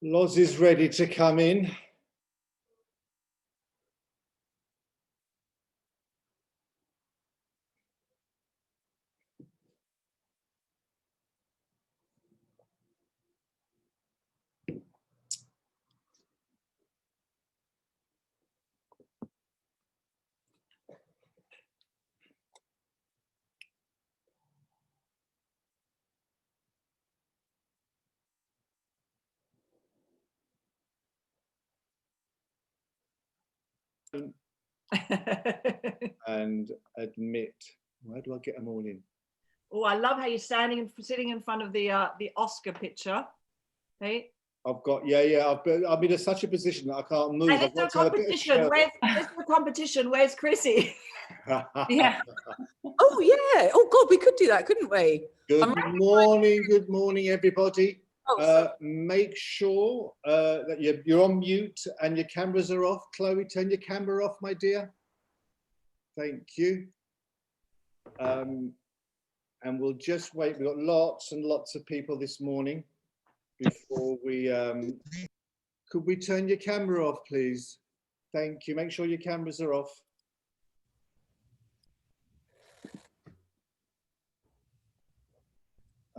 Loz is ready to come in. And admit. Where do I get them all in? Oh, I love how you're sitting in front of the Oscar picture. Hey, I've got I'm in such a position that I can't move. hey, let's do a competition. Let's do a competition. Where's Chrissy? Yeah. Oh yeah. Oh God, we could do that, couldn't we? Good morning, everybody. Oh, make sure that you're on mute and your cameras are off. Chloe, turn your camera off, my dear. Thank you. And we'll just wait. We've got lots and lots of people this morning. Before we, could we turn your camera off, please? Thank you. Make sure your cameras are off.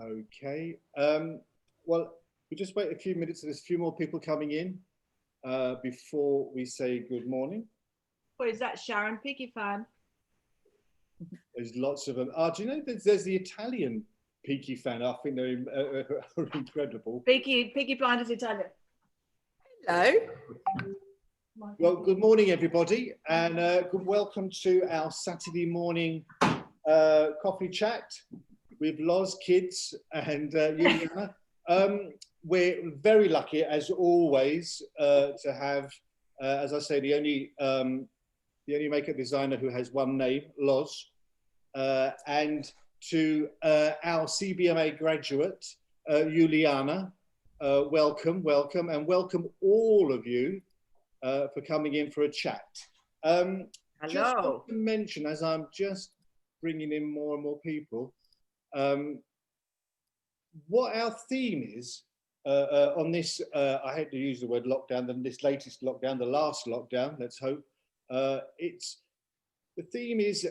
Okay. Well, we just wait a few minutes. There's a few more people coming in before we say good morning. Or is that Sharon Piggy fan? There's lots of them. Do you know there's the Italian Peaky fan? I think they're incredible. Peaky Blinders Italian. hello. Well, good morning, everybody, and welcome to our Saturday morning coffee chat with Loz, kids, and Juliana. We're very lucky, as always, to have, as I say, the only makeup designer who has one name, Loz, and to our CBMA graduate, Juliana. Welcome, and welcome all of you for coming in for a chat. Hello. Just want to mention, as I'm just bringing in more and more people, what our theme is on this, I hate to use the word lockdown, this latest lockdown, the last lockdown, let's hope. The theme is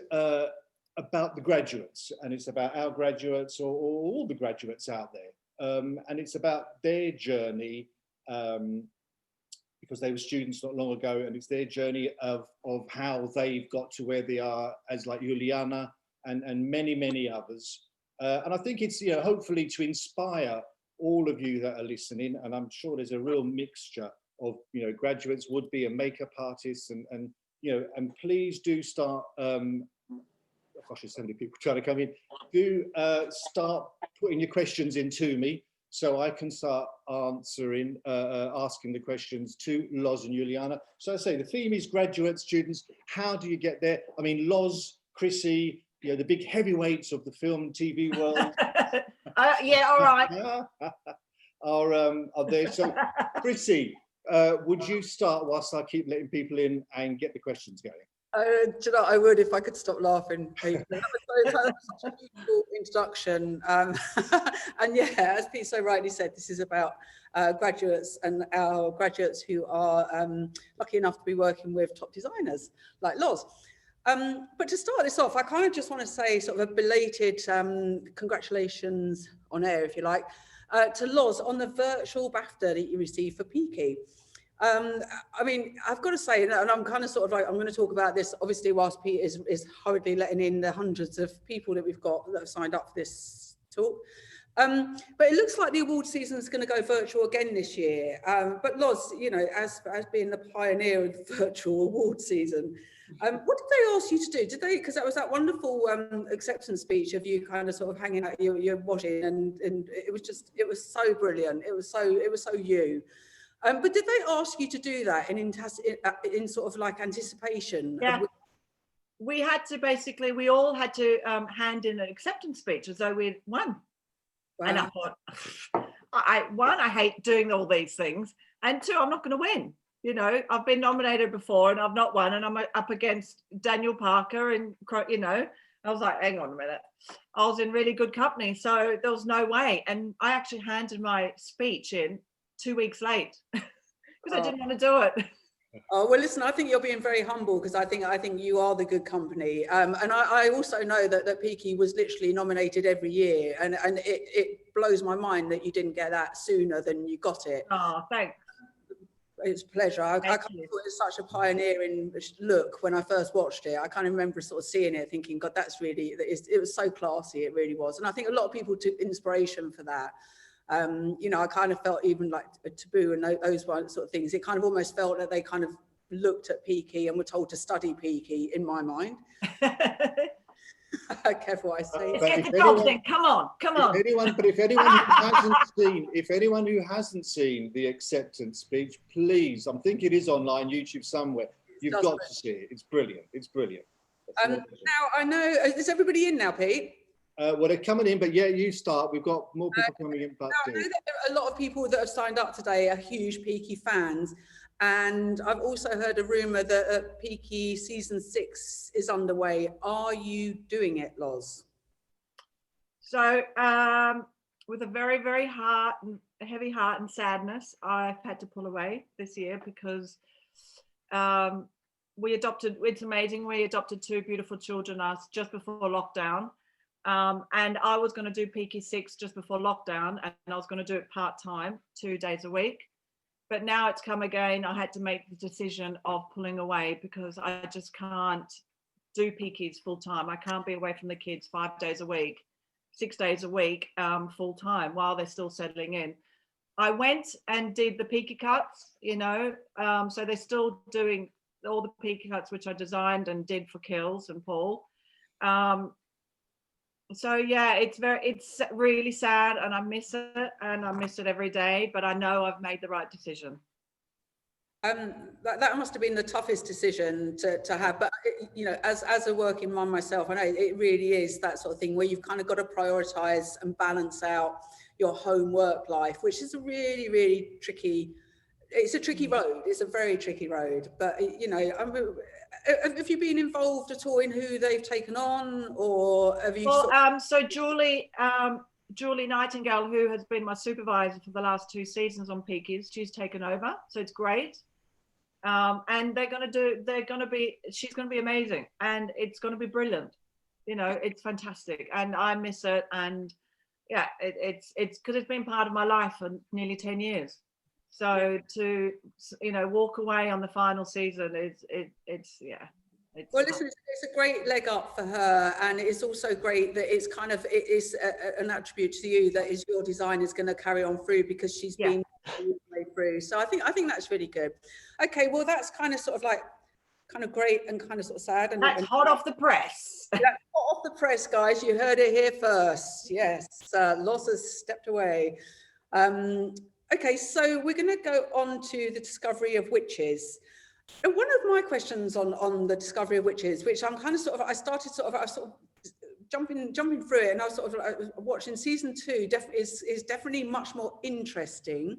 about the graduates, and it's about our graduates or all the graduates out there. And it's about their journey, because they were students not long ago, and it's their journey of how they've got to where they are, as like Juliana and many others. And I think it's, hopefully to inspire all of you that are listening, and I'm sure there's a real mixture of, graduates, would-be and makeup artists, and please do start, gosh, there's so many people trying to come in, do start putting your questions in to me, so I can start asking the questions to Loz and Juliana. So I say the theme is graduate students. How do you get there? I mean, Loz, Chrissy, the big heavyweights of the film and TV world. Yeah, all right. are there. So, Chrissy, would you start whilst I keep letting people in and get the questions going? Do you know, I would if I could stop laughing. That was such a beautiful introduction. And yeah, as Pete so rightly said, this is about graduates and our graduates who are lucky enough to be working with top designers like Loz. But to start this off, I kind of just want to say sort of a belated congratulations on air, if you like, to Loz on the virtual Bafta that you received for Peaky. I mean, I've got to say, and I'm kind of sort of like, I'm going to talk about this, obviously, whilst Pete is hurriedly letting in the hundreds of people that we've got that have signed up for this talk. But it looks like the award season is going to go virtual again this year. But Loz, as being the pioneer of the virtual award season, what did they ask you to do? Did they, because that was that wonderful acceptance speech of you kind of sort of hanging out your washing, and it was so brilliant. It was so you. But did they ask you to do that in sort of like anticipation? Yeah. We had to we all had to hand in an acceptance speech as though we'd won. Wow. And I thought, I hate doing all these things, and two, I'm not going to win. I've been nominated before and I've not won, and I'm up against Daniel Parker, and I was like, hang on a minute, I was in really good company, so there was no way. And I actually handed my speech in 2 weeks late because I didn't want to do it. Oh, well, listen, I think you're being very humble, because I think you are the good company. And I also know that Peaky was literally nominated every year, and it blows my mind that you didn't get that sooner than you got it. Oh, thanks. It's a pleasure. I kind of thought you. it was such a pioneering look when I first watched it. I kind of remember sort of seeing it thinking, God, that's really, it was so classy, it really was. And I think a lot of people took inspiration for that. You know, I kind of felt even like a Taboo and those sort of things, it kind of almost felt that they kind of looked at Peaky and were told to study Peaky, in my mind. Careful what I say. Let's get the job then. Come on. If anyone who hasn't seen the acceptance speech, please, I think it is online, YouTube somewhere. You've got to see it. It's brilliant. It's brilliant. Now I know, is everybody in now, Pete? Well, they're coming in, but yeah, you start. We've got more people coming in. But I know that there are a lot of people that have signed up today are huge Peaky fans. And I've also heard a rumour that Peaky season 6 is underway. Are you doing it, Loz? So with a very, very heavy heart and sadness, I've had to pull away this year because it's amazing. We adopted 2 beautiful children just before lockdown. And I was going to do Peaky 6 just before lockdown, and I was going to do it part-time, 2 days a week. But now it's come again. I had to make the decision of pulling away because I just can't do Peaky's full time. I can't be away from the kids 5 days a week, 6 days a week, full time while they're still settling in. I went and did the Peaky cuts, you know, so they're still doing all the Peaky cuts, which I designed and did for Kills and Paul. So yeah, it's really sad, and I miss it every day, but I know I've made the right decision. That must have been the toughest decision to have, but you know, as a working mum myself, I know it really is that sort of thing where you've kind of got to prioritize and balance out your home work life, which is a really, really tricky, it's a tricky road. It's a very tricky road, but you know, have you been involved at all in who they've taken on, or have you? Well, so Julie Nightingale, who has been my supervisor for the last 2 seasons on Peaky, she's taken over, so it's great. And she's going to be amazing, and it's going to be brilliant. You know, it's fantastic, and I miss it. And yeah, it's because it's been part of my life for nearly 10 years. So to, you know, walk away on the final season well, listen, it's a great leg up for her, and it's also great that it's kind of, it is an attribute to you that is your design is going to carry on through, because she's been all the way through. So I think that's really good. Okay, well, that's kind of sort of like kind of great and kind of sort of sad. And that's hot off the press. That's hot off the press, guys. You heard it here first. Yes, Loz has stepped away. Okay, so we're going to go on to the discovery of witches. And one of my questions on the discovery of witches, which I'm kind of sort of, I started sort of jumping through it, and I was sort of watching season 2 is definitely much more interesting,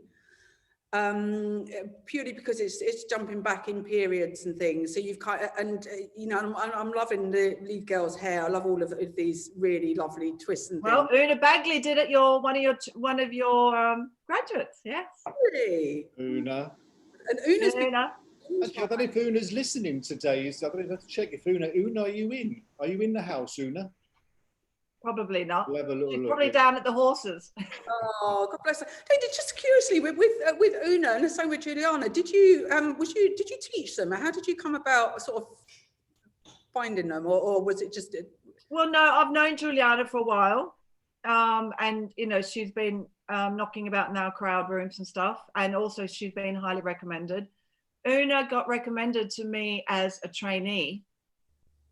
purely because it's jumping back in periods and things. So you've kind of, and you know, I'm loving the lead girl's hair. I love all of these really lovely twists and things. Well, Una Bagley did it. One of your graduates, yes. Really? Una. And Una's Una. Actually, I don't know if Una's listening today. So I have to check if Una, are you in? Are you in the house, Una? Probably not. We'll have a little She's look. probably down at the horses. Oh, God bless her. Hey, just curiously, with Una and the same with Juliana, did you teach them? How did you come about sort of finding them, or was it just? Well, no, I've known Juliana for a while, and you know, she's been knocking about now crowd rooms and stuff, and also she's been highly recommended. Una got recommended to me as a trainee,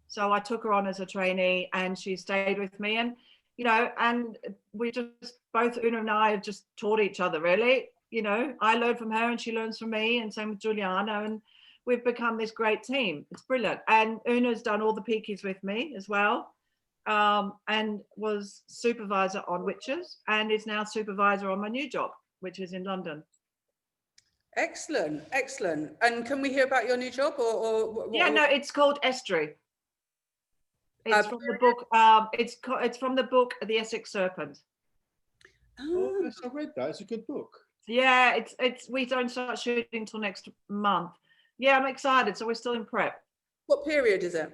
so I took her on as a trainee, and she stayed with me. And you know, and we just both, Una and I, have just taught each other, really. You know, I learn from her and she learns from me, and same with Juliana, and we've become this great team. It's brilliant. And Una's done all the Peakies with me as well, and was supervisor on Witches, and is now supervisor on my new job, which is in London. Excellent. And can we hear about your new job, or yeah, no, it's called Estuary. It's from the book. It's from the book The Essex Serpent. Oh, yes, I read that. It's a good book. Yeah, we don't start shooting till next month. Yeah, I'm excited. So we're still in prep. What period is it?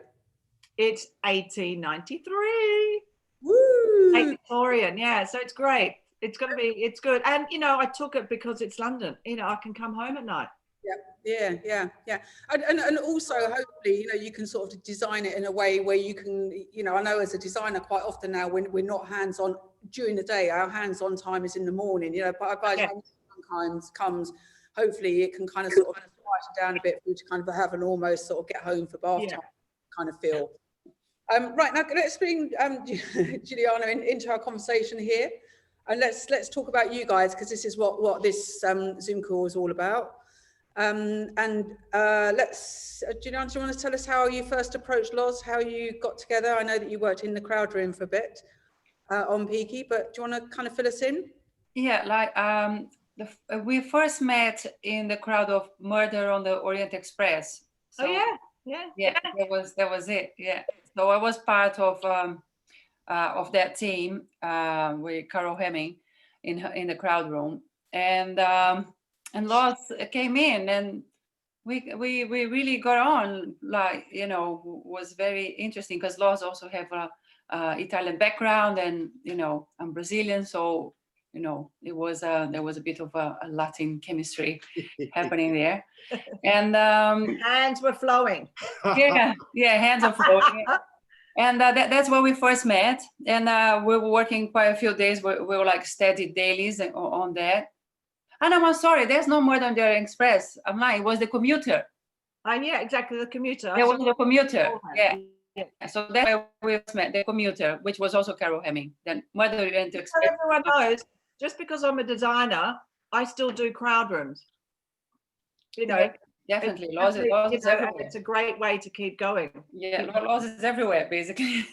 It's 1893. Woo! Late Victorian, yeah. So it's great. It's good. And I took it because it's London. I can come home at night. Yeah. And also, hopefully, you can sort of design it in a way where you can, I know as a designer, quite often now when we're not hands-on during the day, our hands-on time is in the morning, but by the time sometimes comes, hopefully it can kind of sort of quiet it down a bit for you to kind of have an almost sort of get home for bath time kind of feel. Right, now let's bring Juliana into our conversation here. And let's talk about you guys, because this is what this Zoom call is all about. Let's, Juliana, do you want to tell us how you first approached Loz, how you got together? I know that you worked in the crowd room for a bit on Peaky, but do you want to kind of fill us in? Yeah, like we first met in the crowd of Murder on the Orient Express. So, yeah, that was it. Yeah, so I was part of that team with Carol Hemming in the crowd room, and Loz came in, and we really got on. Like, was very interesting because Loz also have a Italian background, and I'm Brazilian, so it was there was a bit of a Latin chemistry happening there, and hands were flowing. Hands are flowing. And that's where we first met, and we were working quite a few days. We were like steady dailies on that. And I'm sorry, there's no Murder on the Orient Express. I'm lying. It was the Commuter. Yeah, exactly, the Commuter. There was the Commuter. Yeah. So that's where we met, the Commuter, which was also Carol Hemming. Then Murder on the Orient Express. So everyone knows, just because I'm a designer, I still do crowd rooms. Definitely, Loz is everywhere. It's a great way to keep going. Yeah, Loz is everywhere, basically.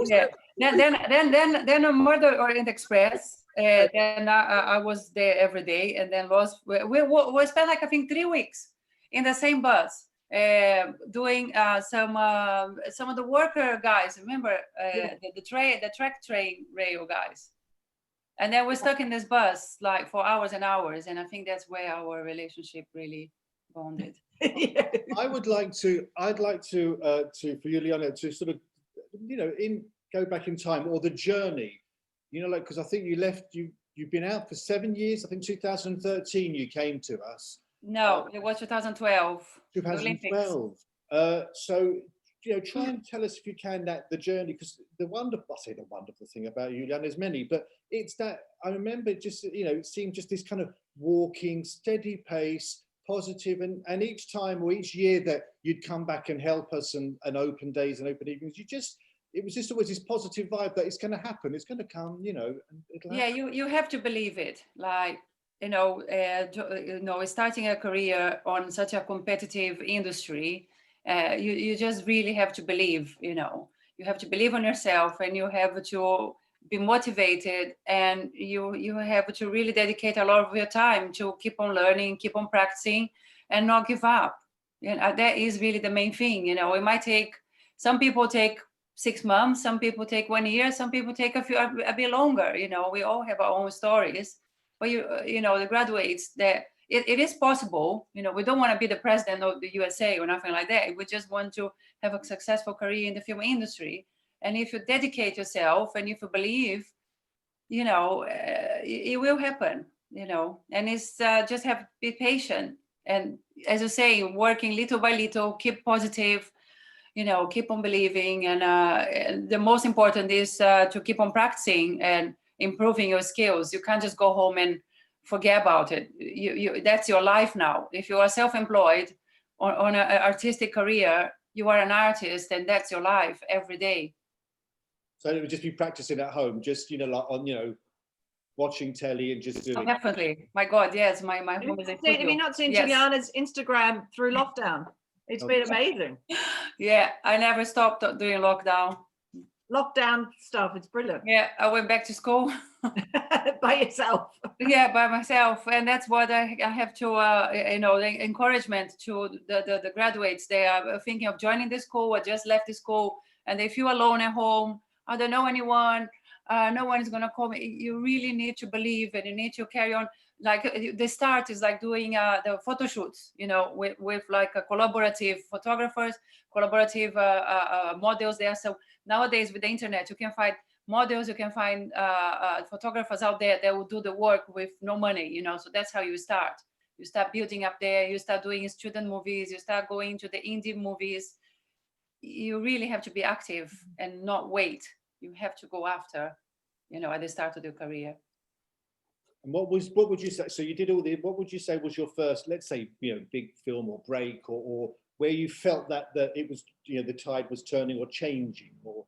Yeah. Then on Murder on the Orient Express. Then I was there every day, and then Loz, we spent like I think 3 weeks in the same bus, doing some of the worker guys. Remember the track train rail guys, and then we're stuck in this bus like for hours and hours, and I think that's where our relationship really bonded. I'd like to for Juliana to sort of go back in time, or the journey. Because I think you've been out for 7 years. I think 2013 you came to us. No, it was 2012. 2012. So, try and tell us if you can the journey, because the wonderful thing about Juliana, there's many, but it's that I remember just, it seemed just this kind of walking, steady pace, positive, and each time or each year that you'd come back and help us and open days and open evenings, it was just always this positive vibe that it's going to happen, it's going to come, you have to believe it. Like, starting a career on such a competitive industry, you just really have to believe, you have to believe on yourself, and you have to be motivated, and you have to really dedicate a lot of your time to keep on learning, keep on practicing, and not give up. That is really the main thing. It might take, some people take 6 months, some people take 1 year, some people take a bit longer. We all have our own stories, but the graduates, that it is possible. We don't want to be the president of the USA or nothing like that. We just want to have a successful career in the film industry. And if you dedicate yourself and if you believe, it will happen, and it's just have to be patient. And as you say, working little by little, keep positive, keep on believing. And the most important is to keep on practicing and improving your skills. You can't just go home and forget about it. That's your life now. If you are self-employed on an artistic career, you are an artist, and that's your life every day. So it would just be practicing at home, just like on watching telly and just doing. Oh, definitely, my God, yes, my home is a studio. Have you not seen Juliana's Instagram through lockdown? It's been amazing. Yeah, I never stopped doing lockdown stuff. It's brilliant. Yeah, I went back to school by yourself. Yeah, by myself, and that's what I have to, the encouragement to the graduates. They are thinking of joining the school or just left the school, and they feel alone at home. I don't know anyone. No one is going to call me. You really need to believe, and you need to carry on. the start is like doing the photo shoots, you know, with like a collaborative photographers, collaborative models there. So nowadays with the internet, you can find models, you can find photographers out there that will do the work with no money, you know. So that's how you start. You start building up there, you start doing student movies, you start going to the indie movies. You really have to be active and not wait. You have to go after, you know, at the start of your career. And what would you say? So you did all the. What would you say was your first, let's say, you know, big film or break, or where you felt that it was, you know, the tide was turning or changing, or?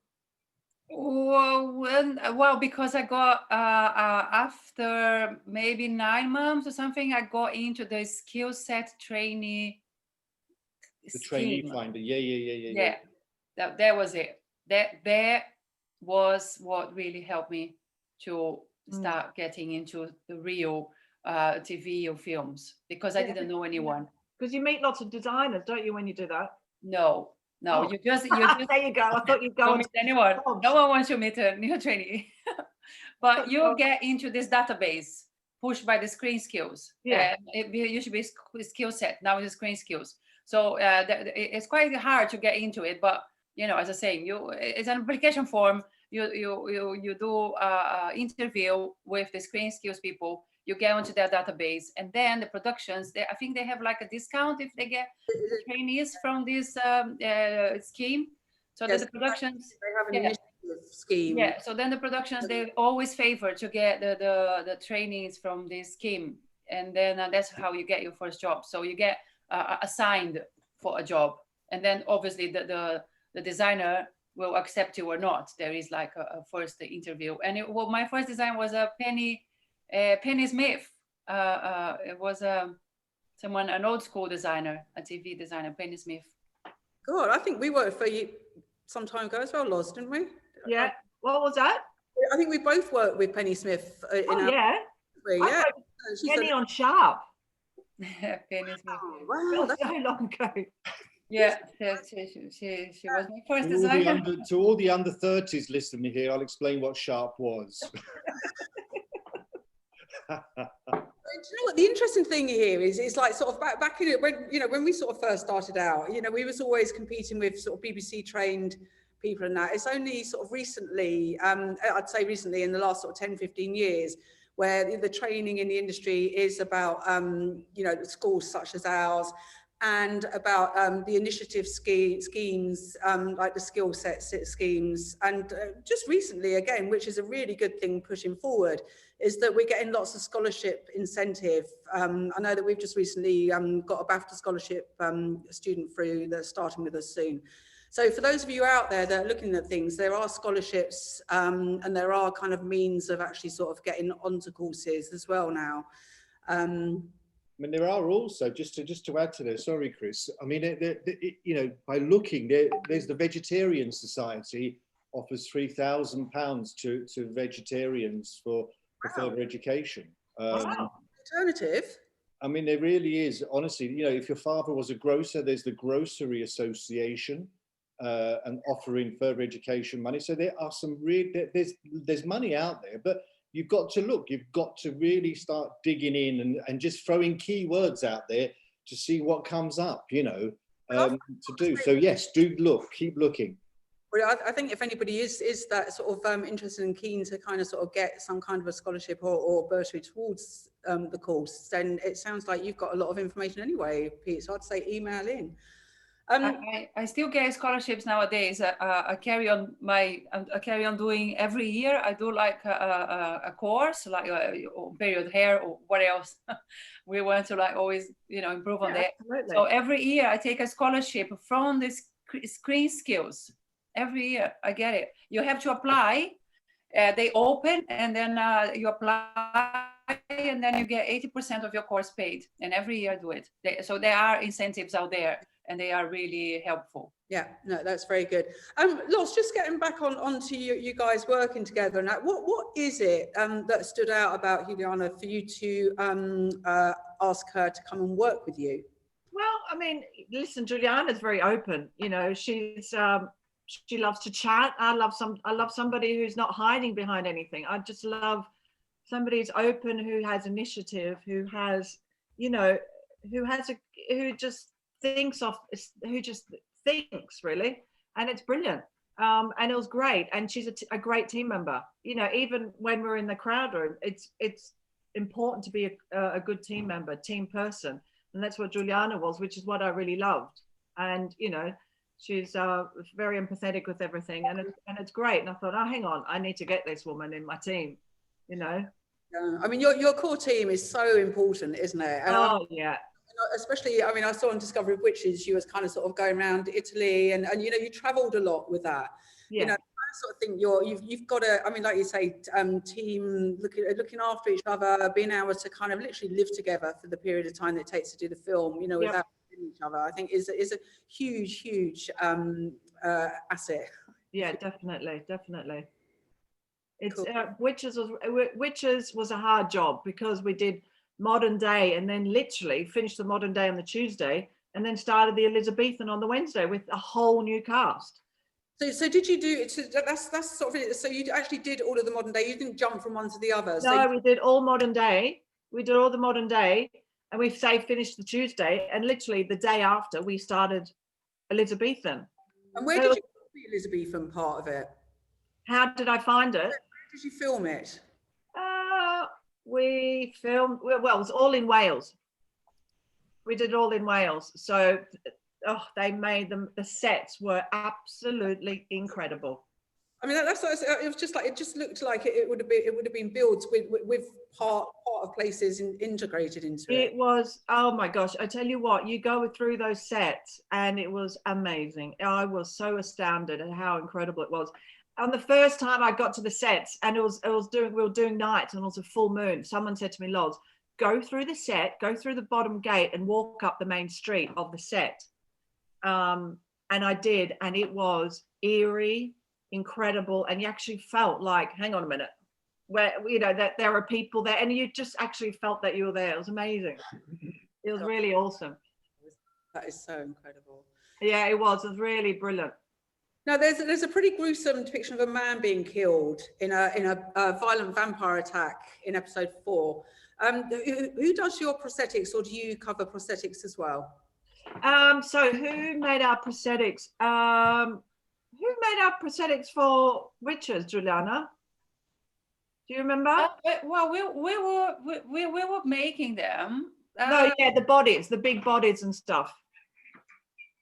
Well, because I got after maybe 9 months or something, I got into the skill set trainee. The trainee finder, yeah. That was it. That was what really helped me to start getting into the real TV or films, because I didn't know anyone. Because you meet lots of designers, don't you, when you do that? No, Oh. you just There you go. I thought you'd go don't on meet anyone. jobs. No one wants to meet a new trainee. But you get into this database pushed by the screen skills. Yeah. It used to be skill set. Now it's screen skills. So it's quite hard to get into it. But you know, as I say, it's an application form. You do interview with the screen skills people. You get onto their database, and then the productions. I think they have like a discount if they get trainees from this scheme. So yes, that the productions they have an initiative scheme. Yeah. So then the productions, they always favor to get the trainees from this scheme, and then that's how you get your first job. So you get assigned for a job, and then obviously the designer will accept you or not. There is like a first interview, and my first design was a Penny Smith. It was an old school designer, a TV designer, Penny Smith. God, I think we worked for you some time ago as well, Loz, didn't we? Yeah. What was that? I think we both worked with Penny Smith. Yeah. Penny on Sharp. Penny Smith. Oh, wow, that's so long ago. Yeah, she was my first designer. To all the under 30s listening here, I'll explain what Sharp was. Do you know what the interesting thing here is like sort of back in it when we sort of first started out, you know, we was always competing with sort of BBC trained people and that. It's only sort of recently, I'd say recently in the last sort of 10-15 years, where the training in the industry is about you know, schools such as ours, and about the initiative schemes, like the skill set schemes. And just recently, again, which is a really good thing pushing forward, is that we're getting lots of scholarship incentive. I know that we've just recently got a Bafta Scholarship student through that's starting with us soon. So for those of you out there that are looking at things, there are scholarships and there are kind of means of actually sort of getting onto courses as well now. I mean, there are also, just to add to this, sorry, Chris, I mean, you know, by looking, there's the Vegetarian Society offers £3,000 to vegetarians for further education. Alternative. I mean, there really is, honestly, you know, if your father was a grocer, there's the Grocery Association and offering further education money. So there are some there's money out there, but you've got to look, you've got to really start digging in and just throwing keywords out there to see what comes up, you know, to do. So yes, do look, keep looking. Well, I think if anybody is that sort of interested and keen to kind of sort of get some kind of a scholarship or bursary towards the course, then it sounds like you've got a lot of information anyway, Pete. So I'd say email in. I still get scholarships nowadays. I carry on doing every year. I do like a course, like period hair or what else. We want to like always, you know, improve on that. Absolutely. So every year I take a scholarship from the screen skills. Every year I get it. You have to apply. They open and then you apply and then you get 80% of your course paid. And every year I do it. So there are incentives out there. And they are really helpful. Yeah, no, that's very good. Loz, just getting back onto you guys working together. Now, what is it that stood out about Juliana for you to ask her to come and work with you? Well, I mean, listen, Juliana's very open. You know, she loves to chat. I love somebody who's not hiding behind anything. I just love somebody who's open, who has initiative, who has, you know, who just thinks really, and it's brilliant. And it was great, and she's a great team member. You know, even when we're in the crowd room, it's important to be a good team member, team person, and that's what Juliana was, which is what I really loved. And you know, she's very empathetic with everything, and it's great. And I thought, oh, hang on, I need to get this woman in my team. You know. Yeah. I mean, your core team is so important, isn't it? And yeah. Especially, I mean, I saw on Discovery of Witches, you was kind of sort of going around Italy, and you know, you travelled a lot with that. Yeah. You know, I sort of think you've got to, I mean, like you say, team looking after each other, being able to kind of literally live together for the period of time that it takes to do the film, you know, without each other, I think is a huge asset. Yeah, definitely. It's Cool. Witches was a hard job because we did modern day and then literally finished the modern day on the Tuesday and then started the Elizabethan on the Wednesday with a whole new cast. So did you do, so that's sort of it. So you actually did all of the modern day, you didn't jump from one to the other? No, we did all modern day. We did all the modern day and we finished the Tuesday, and literally the day after we started Elizabethan. And where did you film the Elizabethan part of it? How did I find it? Where did you film it? We filmed, well, it was all in Wales. We did it all in Wales. So, they made them, the sets were absolutely incredible. I mean, it was just like, it just looked like it would have been built with part of places integrated into it. It was, oh my gosh, I tell you what, you go through those sets and it was amazing. I was so astounded at how incredible it was. On the first time I got to the sets, and we were doing nights and it was a full moon, someone said to me, Loz, go through the set, go through the bottom gate and walk up the main street of the set. And I did, and it was eerie, incredible, and you actually felt like, hang on a minute, where, you know, that there are people there, and you just actually felt that you were there. It was amazing. It was really awesome. That is so incredible. Yeah, it was really brilliant. Now, there's a pretty gruesome depiction of a man being killed in a violent vampire attack in episode 4. Who does your prosthetics, or do you cover prosthetics as well? So who made our prosthetics? Who made our prosthetics for Witches, Juliana? Do you remember? Well, we were making them. No, yeah, the bodies, the big bodies and stuff.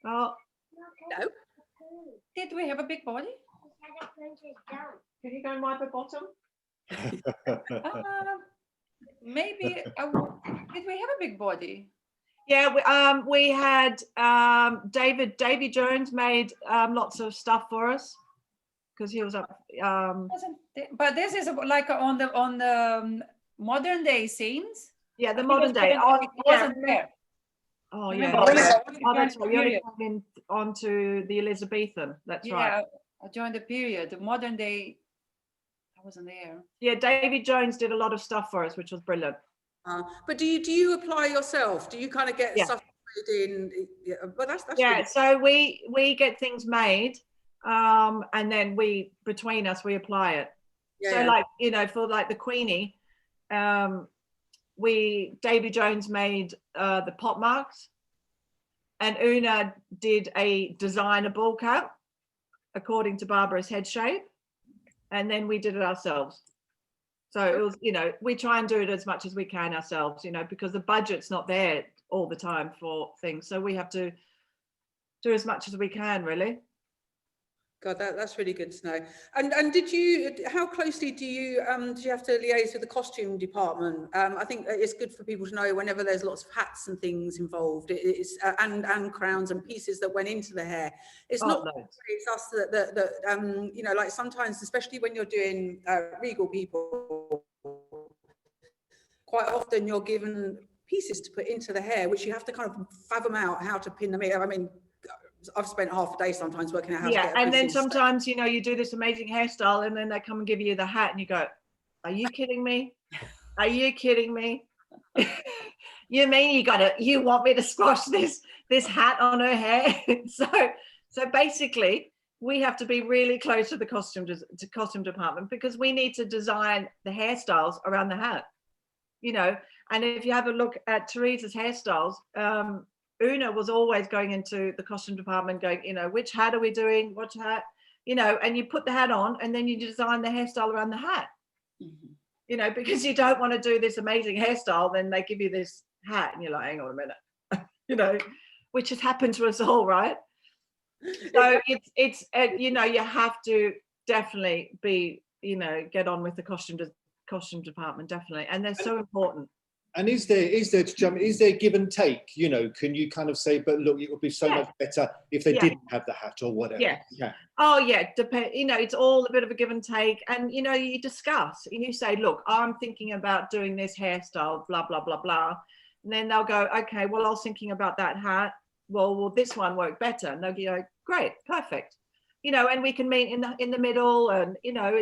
Oh, No. Did we have a big body? Can you go and wipe the bottom? Maybe. Did we have a big body? Yeah, we had Davy Jones made lots of stuff for us because he was up. But this is like on the modern day scenes. Yeah, the modern day. Wasn't there. Oh yeah. That's right. You only come in onto the Elizabethan. That's right. Yeah, during the period, the modern day, I wasn't there. Yeah, Davy Jones did a lot of stuff for us, which was brilliant. But do you apply yourself? Do you kind of get stuff made in? Yeah, but that's really so we get things made, and then between us we apply it. Yeah, so like, you know, for like the Queenie, Davy Jones made the pot marks, and Una did a designer ball cap according to Barbara's head shape, and then we did it ourselves. So it was, you know, we try and do it as much as we can ourselves, you know, because the budget's not there all the time for things. So we have to do as much as we can, really. God, that's really good to know. And how closely do you have to liaise with the costume department? I think it's good for people to know whenever there's lots of hats and things involved, it's and crowns and pieces that went into the hair. It's not it's us that you know, like sometimes, especially when you're doing regal people, quite often you're given pieces to put into the hair, which you have to kind of fathom out how to pin them in. I mean, I've spent half a day sometimes working out how to get and then sometimes, you know, you do this amazing hairstyle and then they come and give you the hat and you go, are you kidding me? Are you kidding me? You mean you want me to squash this hat on her hair? So basically we have to be really close to the costume department, because we need to design the hairstyles around the hat, you know. And if you have a look at Teresa's hairstyles, Una was always going into the costume department going, you know, which hat are we doing, what hat, you know, and you put the hat on and then you design the hairstyle around the hat. Mm-hmm. You know, because you don't want to do this amazing hairstyle, then they give you this hat and you're like, hang on a minute, you know, which has happened to us all, right? So it's you know, you have to definitely be, you know, get on with the costume department, definitely, and they're so important. And is there give and take? You know, can you kind of say, but look, it would be so much better if they didn't have the hat or whatever? Yeah. Oh yeah, you know, it's all a bit of a give and take, and you know, you discuss and you say, look, I'm thinking about doing this hairstyle, blah blah blah blah, and then they'll go, okay, well, I was thinking about that hat. Well, will this one work better? And they'll go, great, perfect. You know, and we can meet in the middle, and you know,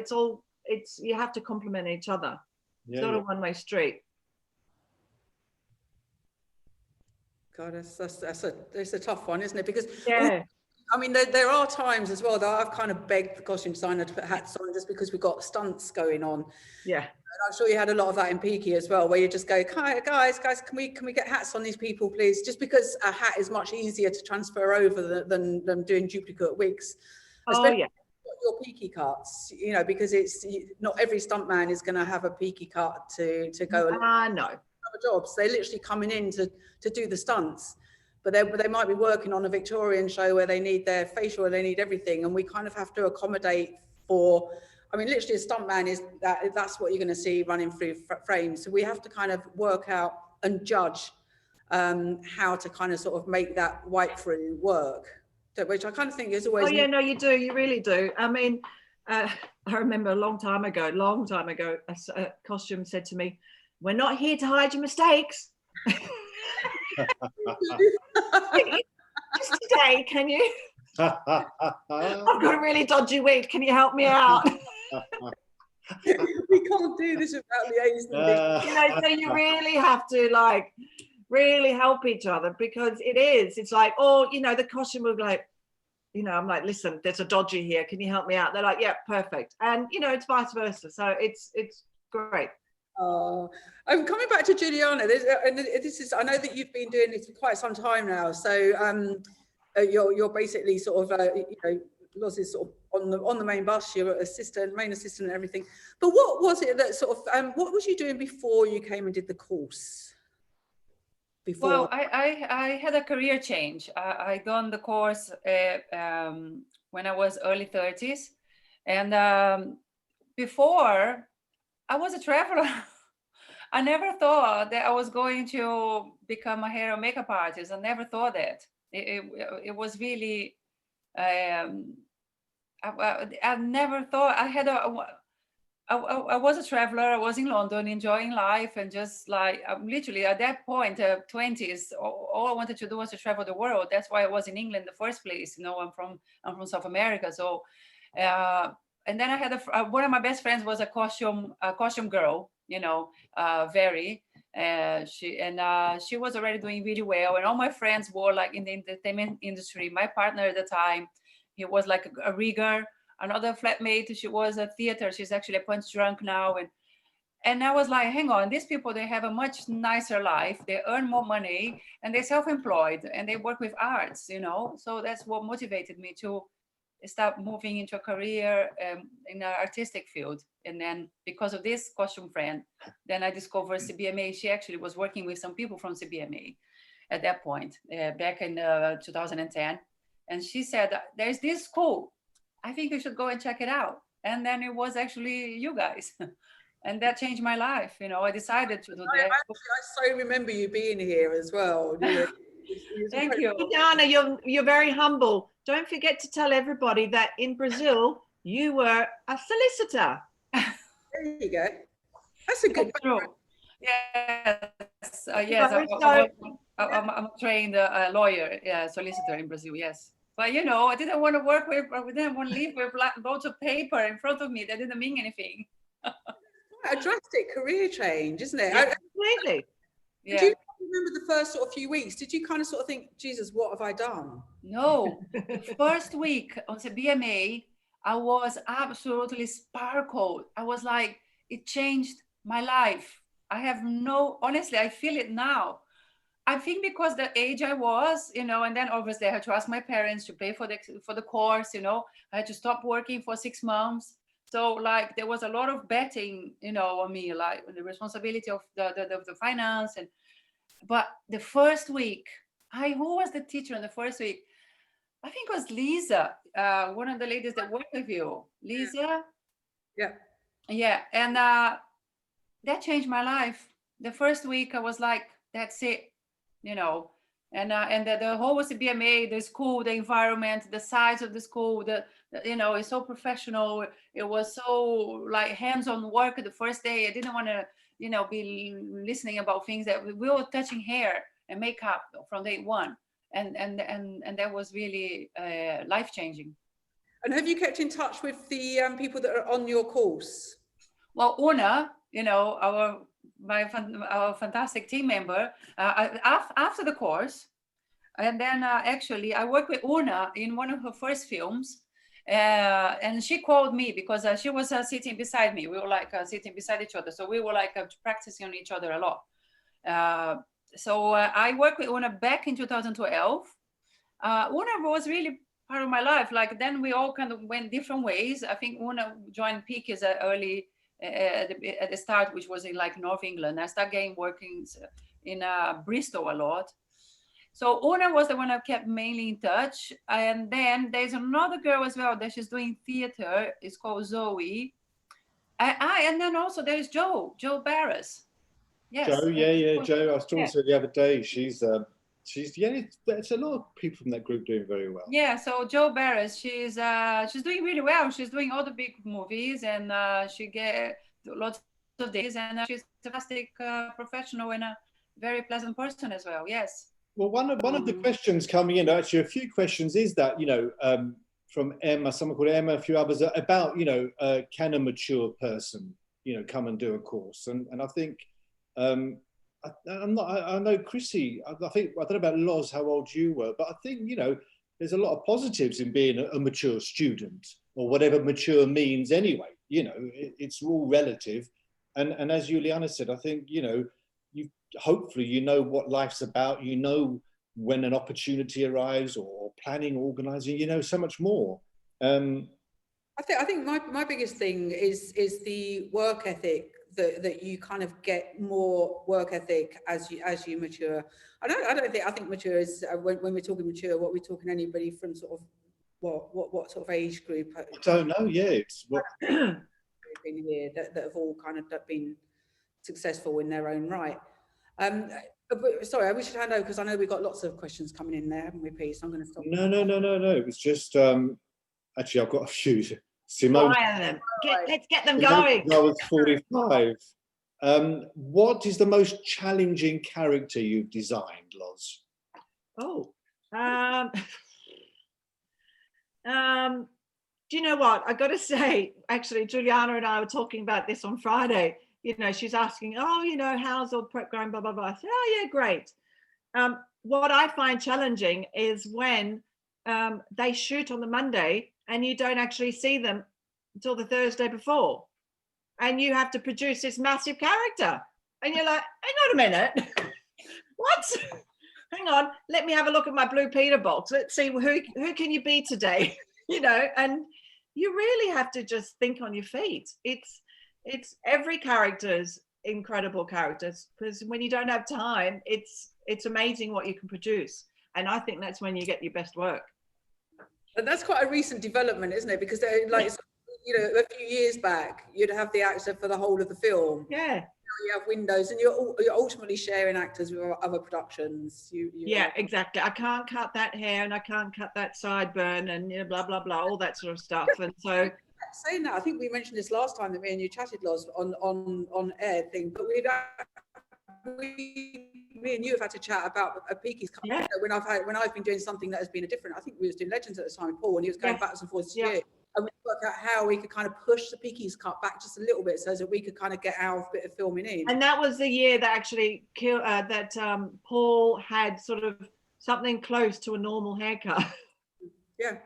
it's you have to complement each other. It's not a one-way street. God, it's a tough one, isn't it? Because I mean, there are times as well that I've kind of begged the costume designer to put hats on just because we've got stunts going on. Yeah. And I'm sure you had a lot of that in Peaky as well, where you just go, guys, can we get hats on these people, please? Just because a hat is much easier to transfer over than doing duplicate wigs. Especially your Peaky cuts, you know, because it's not every stuntman is going to have a Peaky cut to go. No. Jobs, they're literally coming in to do the stunts, but they might be working on a Victorian show where they need their facial, they need everything, and we kind of have to accommodate for, I mean, literally a stuntman is that's what you're going to see running through frames, so we have to kind of work out and judge how to kind of sort of make that wipe through work, which I kind of think is always no, you do, you really do. I mean, I remember a long time ago a costume said to me, we're not here to hide your mistakes. Just today, can you? I've got a really dodgy wig. Can you help me out? We can't do this without Liaise. You know, so you really have to like really help each other, because it's like, oh, you know, the costume will be like, you know, I'm like, listen, there's a dodgy here. Can you help me out? They're like, yeah, perfect. And you know, it's vice versa. So it's great. I'm coming back to Juliana. This is, I know that you've been doing this for quite some time now. So you're basically sort of, you know, Loz is sort of on the main bus. You're main assistant and everything. But what was it that sort of, what was you doing before you came and did the course? Well, I had a career change. I done the course when I was early 30s, and before I was a traveler. I never thought that I was going to become a hair and makeup artist. I never thought that. It was really, I never thought I was a traveler. I was in London enjoying life, and just like literally at that point, 20s, all I wanted to do was to travel the world. That's why I was in England in the first place. You know, I'm from South America. So, and then I had one of my best friends was a costume girl, you know, she was already doing really well, and all my friends were like in the entertainment industry. My partner at the time, he was like a rigger. Another flatmate, she was a theater. She's actually a punch drunk now, and I was like, hang on, these people, they have a much nicer life. They earn more money, and they're self-employed, and they work with arts, you know. So that's what motivated me to start moving into a career in an artistic field. And then because of this costume friend, then I discovered CBMA. She actually was working with some people from CBMA at that point, back in 2010. And she said, there's this school. I think you should go and check it out. And then it was actually you guys. And that changed my life. You know, I decided to do that. I so remember you being here as well. Thank you. Juliana, you're very humble. Don't forget to tell everybody that in Brazil, you were a solicitor. There you go. That's a good one. Yes, I'm a trained lawyer, solicitor in Brazil, yes. But, you know, I didn't want to live with loads of paper in front of me that didn't mean anything. A drastic career change, isn't it? Yeah, completely. Do you remember the first sort of few weeks? Did you kind of sort of think, Jesus, what have I done? No, the first week on the BMA, I was absolutely sparkled. I was like, it changed my life. Honestly, I feel it now. I think because the age I was, and then obviously I had to ask my parents to pay for the course, I had to stop working for 6 months. So like there was a lot of betting, on me, like the responsibility of the finance. But the first week, who was the teacher in the first week? I think it was Lisa, one of the ladies that worked with you. Lisa? Yeah. Yeah, and that changed my life. The first week I was like, that's it. And the whole BMA, the school, the environment, the size of the school, it's so professional. It was so like hands-on work the first day. I didn't want to, be listening about things that we were touching hair and makeup from day one. And that was really life-changing. And have you kept in touch with the people that are on your course? Well, Una, our fantastic team member, after the course, and then actually I worked with Una in one of her first films, and she called me because she was sitting beside me. We were like sitting beside each other, so we were like practicing on each other a lot. So I worked with Una back in 2012. Una was really part of my life. Like then we all kind of went different ways. I think Una joined Peak as early at the start, which was in like North England. I started getting working in Bristol a lot. So Una was the one I kept mainly in touch. And then there's another girl as well that she's doing theater. It's called Zoe. And then also there's Jo Barris. Yes. Jo, yeah, Jo. I was talking to her the other day. She's it's a lot of people from that group doing very well. Yeah, so Jo Barris, she's doing really well. She's doing all the big movies, and she get lots of days, and she's a fantastic professional and a very pleasant person as well. Yes. Well, one of the questions coming in, actually a few questions, is that from Emma, someone called Emma, a few others, about can a mature person come and do a course, and I think. I know Chrissy, I don't know about Loz, how old you were, but I think, there's a lot of positives in being a mature student, or whatever mature means anyway. It's all relative. And as Juliana said, I think, hopefully what life's about, when an opportunity arrives, or planning, organizing, so much more. I think my biggest thing is the work ethic. That you kind of get more work ethic as you mature. I think mature is when we're talking mature, what we're talking, anybody from sort of what sort of age group? I don't know. Yeah, it's what in here that have all kind of been successful in their own right. But sorry, we should hand over because I know we've got lots of questions coming in there, haven't we, Pete? So I'm going to stop. No. It was just actually I've got a few. Simone, let's get them going. I was 45. What is the most challenging character you've designed, Loz? Oh, do you know what? I got to say, actually, Juliana and I were talking about this on Friday. She's asking, how's all prep going, blah, blah, blah. I said, oh, yeah, great. What I find challenging is when they shoot on the Monday and you don't actually see them until the Thursday before. And you have to produce this massive character. And you're like, hang on a minute. What? Hang on, let me have a look at my Blue Peter box. Let's see who can you be today? And you really have to just think on your feet. It's every character's incredible characters, because when you don't have time, it's amazing what you can produce. And I think that's when you get your best work. And that's quite a recent development, isn't it? Because a few years back, you'd have the actor for the whole of the film. Yeah. You have windows, and you're ultimately sharing actors with other productions. Exactly. I can't cut that hair, and I can't cut that sideburn, and blah blah blah, all that sort of stuff. And so, saying that, I think we mentioned this last time that me and you chatted, Loz, on air thing, but me and you have had to chat about a Peaky's coming. Yeah. When I've been doing something that has been a different. I think we was doing Legends at the time, Paul, and he was going backwards and forwards to you. And work out how we could kind of push the Peaky's cut back just a little bit so that we could kind of get our bit of filming in. And that was the year that actually Paul had sort of something close to a normal haircut. Yeah.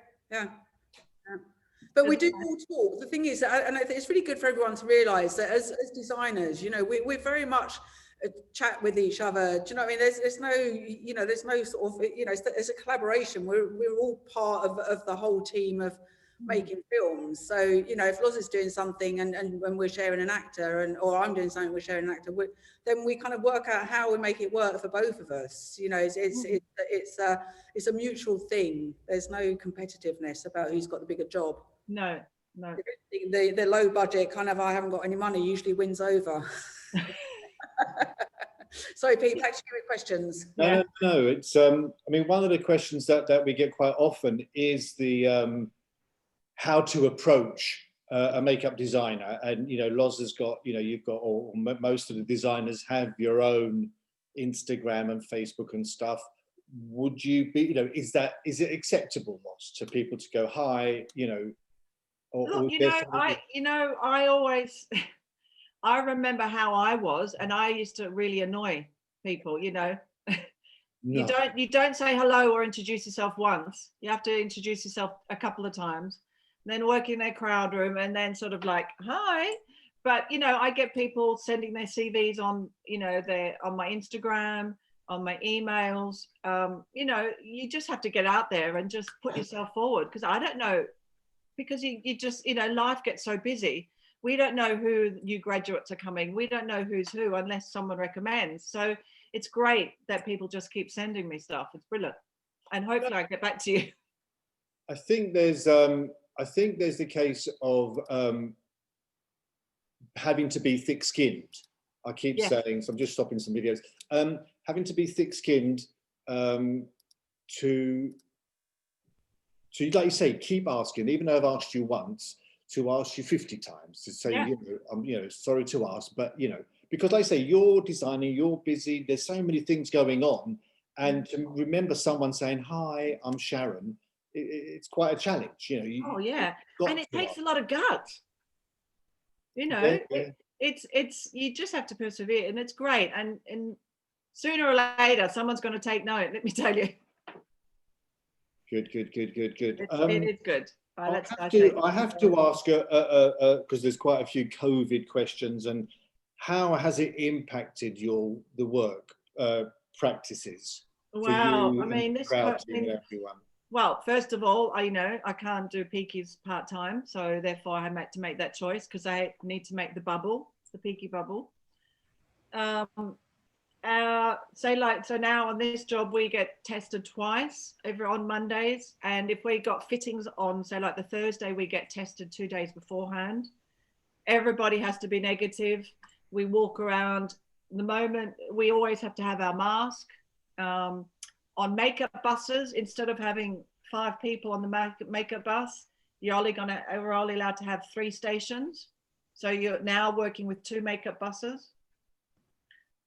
But we do all talk. The thing is, and it's really good for everyone to realise that as designers, you know, we're very much chat with each other. Do you know what I mean? There's no, you know, there's no sort of, you know, it's a collaboration. We're all part of the whole team of making films. So, you know, if Loz is doing something and when we're sharing an actor, or I'm doing something, we're sharing an actor, then we kind of work out how we make it work for both of us. You know, it's a mutual thing. There's no competitiveness about who's got the bigger job. No. The low budget kind of, I haven't got any money, usually wins over. Sorry, Pete, back to you with questions. No, it's I mean, one of the questions that we get quite often is the how to approach a makeup designer. And you know, Loz has got, you know, you've got, or most of the designers have your own Instagram and Facebook and stuff. Would you be, you know, is it acceptable, Loz, to people to go, hi, you know? Look, I always, I remember how I was, and I used to really annoy people, you know. No. You don't say hello or introduce yourself once. You have to introduce yourself a couple of times, then work in their crowd room, and then sort of like, hi. But, you know, I get people sending their CVs on, you know, on my Instagram, on my emails. You know, you just have to get out there and just put yourself forward, because I don't know, because you just, you know, life gets so busy. We don't know who new graduates are coming. We don't know who's who unless someone recommends. So it's great that people just keep sending me stuff. It's brilliant. And hopefully I get back to you. I think there's the case of having to be thick-skinned. I keep saying, so I'm just stopping some videos. Having to be thick-skinned to, like you say, keep asking, even though I've asked you once, to ask you 50 times, to say, you know, I'm, you know, sorry to ask, but, you know, because like I say, you're designing, you're busy, there's so many things going on, and to remember someone saying, hi, I'm Sharon, it's quite a challenge, you know. And it takes a lot of guts, you know. It's you just have to persevere, and it's great, and sooner or later someone's going to take note, let me tell you. Good. It is good. I have to ask, because there's quite a few COVID questions, and how has it impacted the work practices? Wow, I mean, everyone. Well, first of all, I can't do Peaky's part-time, so therefore I had to make that choice, because I need to make the bubble, the Peaky bubble. So now on this job we get tested twice on Mondays, and if we got fittings on, so like the Thursday, we get tested 2 days beforehand. Everybody has to be negative. We walk around. The moment, we always have to have our mask. On makeup buses, instead of having 5 people on the makeup bus, we're only allowed to have 3 stations. So you're now working with 2 makeup buses.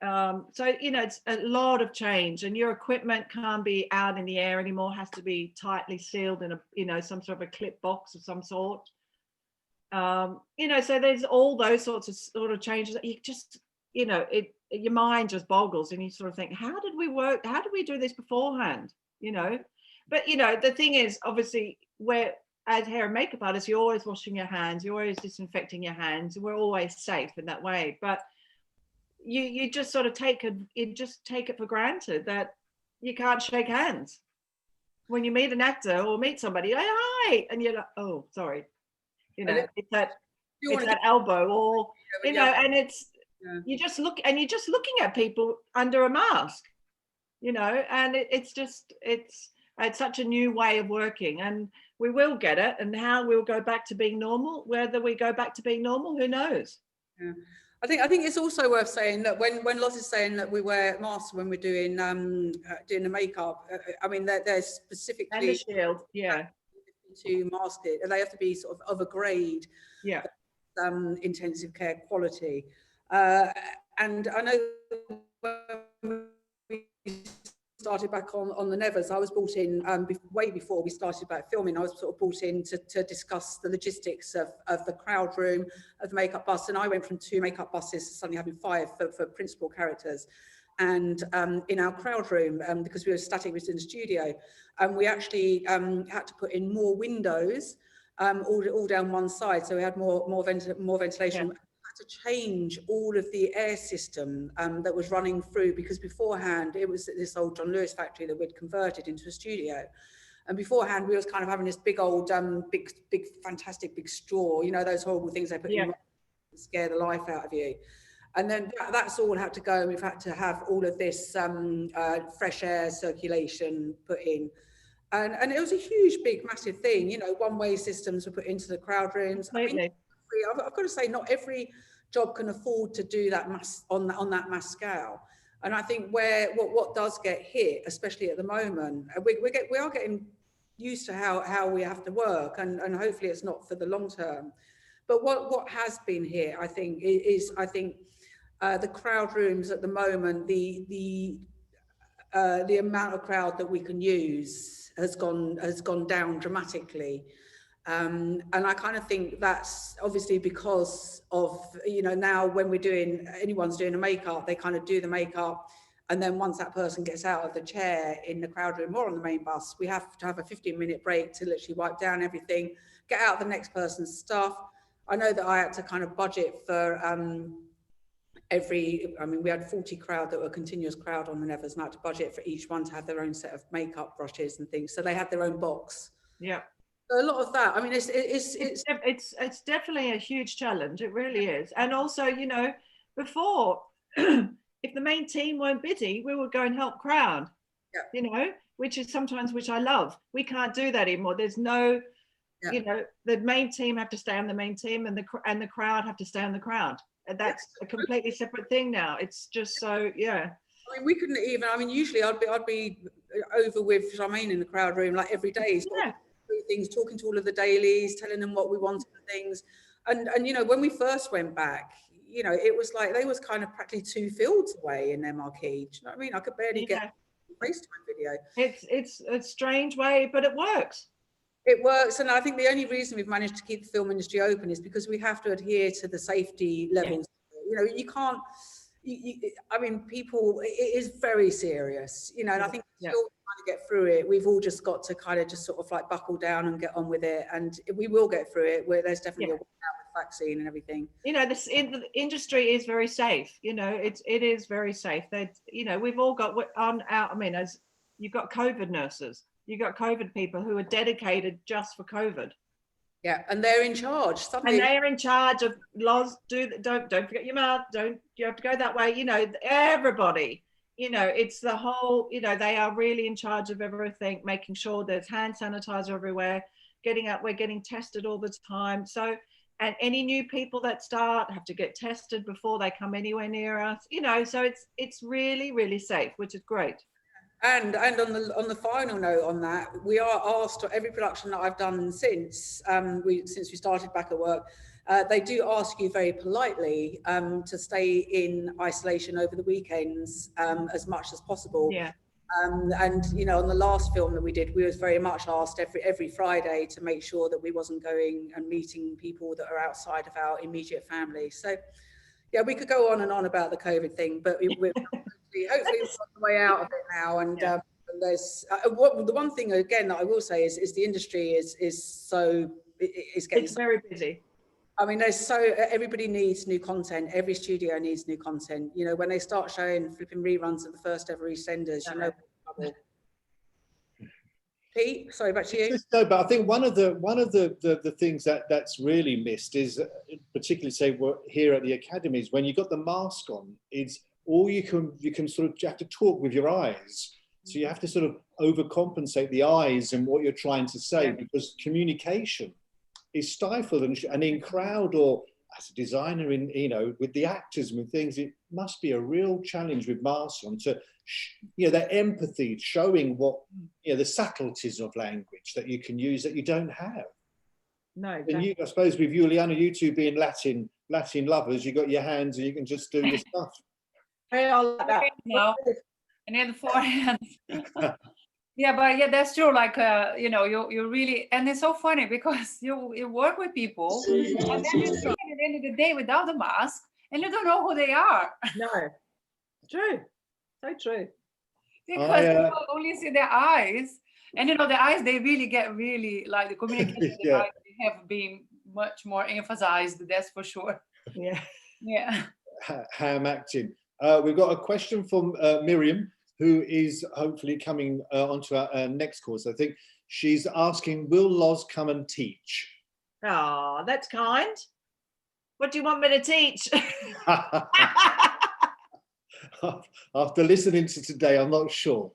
So, you know, it's a lot of change, and your equipment can't be out in the air anymore, has to be tightly sealed in a, you know, some sort of a clip box of some sort. You know, so there's all those sorts of changes that you just, you know, your mind just boggles, and you sort of think, how did we do this beforehand, you know? But, you know, the thing is, obviously, as hair and makeup artists, you're always washing your hands, you're always disinfecting your hands, we're always safe in that way. But you just sort of take it for granted that you can't shake hands when you meet an actor or meet somebody. Hi, and you're like, oh, sorry, you know, it's that elbow, or you know, and it's you're just looking at people under a mask, you know, and it's such a new way of working, and we will get it, and how we'll go back to being normal. Whether we go back to being normal, who knows? Yeah. I think it's also worth saying that when Loz is saying that we wear masks when we're doing the makeup, I mean they're specifically and the shield, to mask it, and they have to be sort of a grade, intensive care quality. And I know when we started back on the Nevers, I was brought in way before we started back filming. I was sort of brought in to discuss the logistics of the crowd room, of the makeup bus, and I went from 2 makeup buses to suddenly having 5 for principal characters. And in our crowd room, because we were static within the studio, we actually had to put in more windows all down one side, so we had more ventilation. Yeah. To change all of the air system that was running through, because beforehand it was this old John Lewis factory that we'd converted into a studio, and beforehand we was kind of having this big old big fantastic big straw, you know, those horrible things they put in to scare the life out of you. And then that's all had to go, and we've had to have all of this fresh air circulation put in, and it was a huge big massive thing, you know. One-way systems were put into the crowd rooms. I mean, I've got to say, not every job can afford to do that on that mass scale. And I think what does get hit, especially at the moment, we are getting used to how we have to work, and hopefully it's not for the long term. But what has been hit, I think, is the crowd rooms at the moment. The amount of crowd that we can use has gone down dramatically. And I kind of think that's obviously because of, you know, now when anyone's doing a makeup, they kind of do the makeup, and then once that person gets out of the chair in the crowd room or on the main bus, we have to have a 15-minute break to literally wipe down everything, get out the next person's stuff. I know that I had to kind of budget for we had 40 crowd that were continuous crowd on the Nevers, and I had to budget for each one to have their own set of makeup brushes and things, so they had their own box. Yeah. A lot of that. I mean, it's definitely a huge challenge. It really is. And also, you know, before, if the main team weren't busy, we would go and help crowd. Yeah. You know, which I love. We can't do that anymore. There's no, you know, the main team have to stay on the main team, and the crowd have to stay on the crowd. And that's a completely separate thing now. It's just so, yeah. I mean, we couldn't even. I mean, usually I'd be over with Charmaine in the crowd room like every day. Yeah. Things, talking to all of the dailies, telling them what we wanted and things, and you know, when we first went back, you know, it was like they was kind of practically 2 fields away in their marquee. Do you know what I mean? I could barely get a FaceTime video. It's a strange way, but it works. It works, and I think the only reason we've managed to keep the film industry open is because we have to adhere to the safety levels. You know, you can't. I mean, people, it is very serious, you know, and I think we're still trying to get through it. We've all just got to kind of just sort of like buckle down and get on with it, and we will get through it. Where there's definitely a way out with vaccine and everything. You know, the industry is very safe. You know, it is very safe. That, you know, we've all got I mean, as you've got COVID nurses, you've got COVID people who are dedicated just for COVID. Yeah, and they're in charge. Suddenly. And they're in charge of laws. Don't forget your mouth. You have to go that way. You know, everybody. You know, it's the whole. You know, they are really in charge of everything, making sure there's hand sanitizer everywhere. We're getting tested all the time. So, and any new people that start have to get tested before they come anywhere near us. You know, so it's really, really safe, which is great. And on the final note on that, we are asked, every production that I've done since we started back at work, they do ask you very politely to stay in isolation over the weekends as much as possible. Yeah. And you know, on the last film that we did, we was very much asked every Friday to make sure that we wasn't going and meeting people that are outside of our immediate family. So yeah, we could go on and on about the COVID thing, but we're hopefully we're on the way out of it now. And there's the one thing again that I will say is the industry is getting very busy. I mean, everybody needs new content. Every studio needs new content. You know, when they start showing flipping reruns of the first ever EastEnders, you know. Pete, sorry, back to you. No, but I think one of the things that's really missed is, particularly say here at the academies, when you got the mask on, it's all you can sort of, you have to talk with your eyes. So you have to sort of overcompensate the eyes and what you're trying to say, because communication is stifled, and in crowd or as a designer, in, you know, with the actors and with things, it must be a real challenge with masks on to, you know, their empathy, showing what, you know, the subtleties of language that you can use that you don't have. No, exactly. And you, I suppose with Juliana, you two being Latin lovers, you got your hands and you can just do your stuff. They are like that. No. And then forehands. Yeah, but yeah, that's true. Like, you know, you really, and it's so funny because you work with people, and then you see at the end of the day without the mask, and you don't know who they are. No, true, so true. Because you only see their eyes, and you know, the eyes, they really get really, like, the communication with the eyes, they have been much more emphasized, that's for sure. Yeah. Yeah. Ham acting. We've got a question from Miriam, who is hopefully coming onto our next course. I think she's asking, will Loz come and teach? Oh, that's kind. What do you want me to teach? After listening to today, I'm not sure.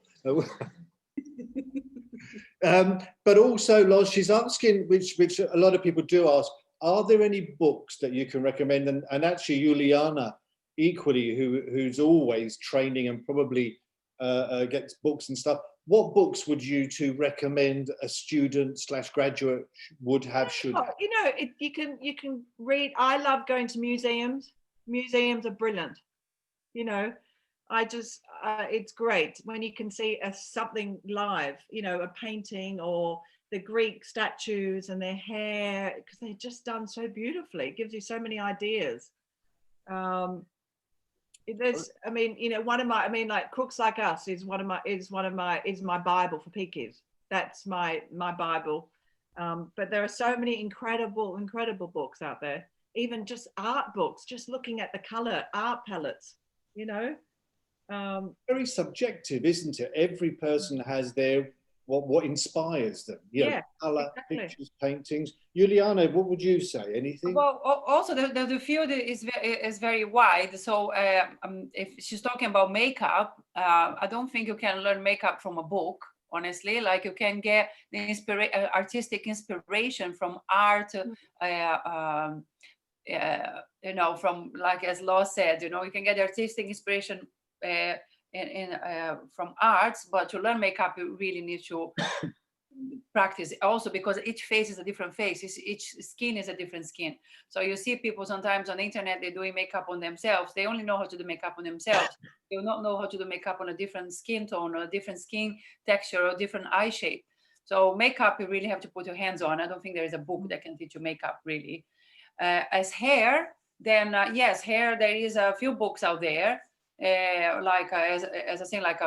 But also, Loz, she's asking, which a lot of people do ask, are there any books that you can recommend? And actually, Juliana, equally, who's always training and probably gets books and stuff. What books would you two recommend a student / graduate would have, should have? You know, you can read. I love going to museums. Museums are brilliant. You know, I just it's great when you can see something live. You know, a painting or the Greek statues and their hair, because they're just done so beautifully. It gives you so many ideas. There's, I mean, you know, like Crooks Like Us is my Bible for PKs. That's my Bible. But there are so many incredible books out there. Even just art books, just looking at the color art palettes, you know. Very subjective, isn't it? Every person has their what inspires them. You know, color, exactly. Pictures, paintings. Juliana, what would you say? Anything? Well, also the field is very wide. So if she's talking about makeup, I don't think you can learn makeup from a book. Honestly, like you can get the artistic inspiration from art. You know, from, like as Law said, you know, you can get the artistic inspiration from arts, but to learn makeup, you really need to practice also, because each face is a different face, each skin is a different skin. So you see people sometimes on the internet, they're doing makeup on themselves, they only know how to do makeup on themselves, they will not know how to do makeup on a different skin tone or a different skin texture or different eye shape. So makeup, you really have to put your hands on. I don't think there is a book that can teach you makeup really. As hair, then yes, hair, there is a few books out there. Like as I say, like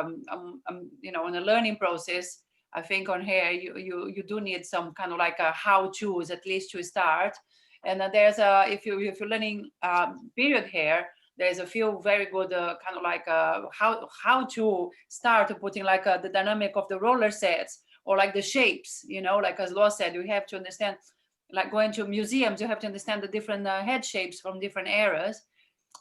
you know, in a learning process, I think on hair you do need some kind of like a how-tos at least to start. And there's if you're learning period hair, there's a few very good kind of like how to start putting like the dynamic of the roller sets, or like the shapes, you know, like as Law said, you have to understand, like going to museums, you have to understand the different head shapes from different eras.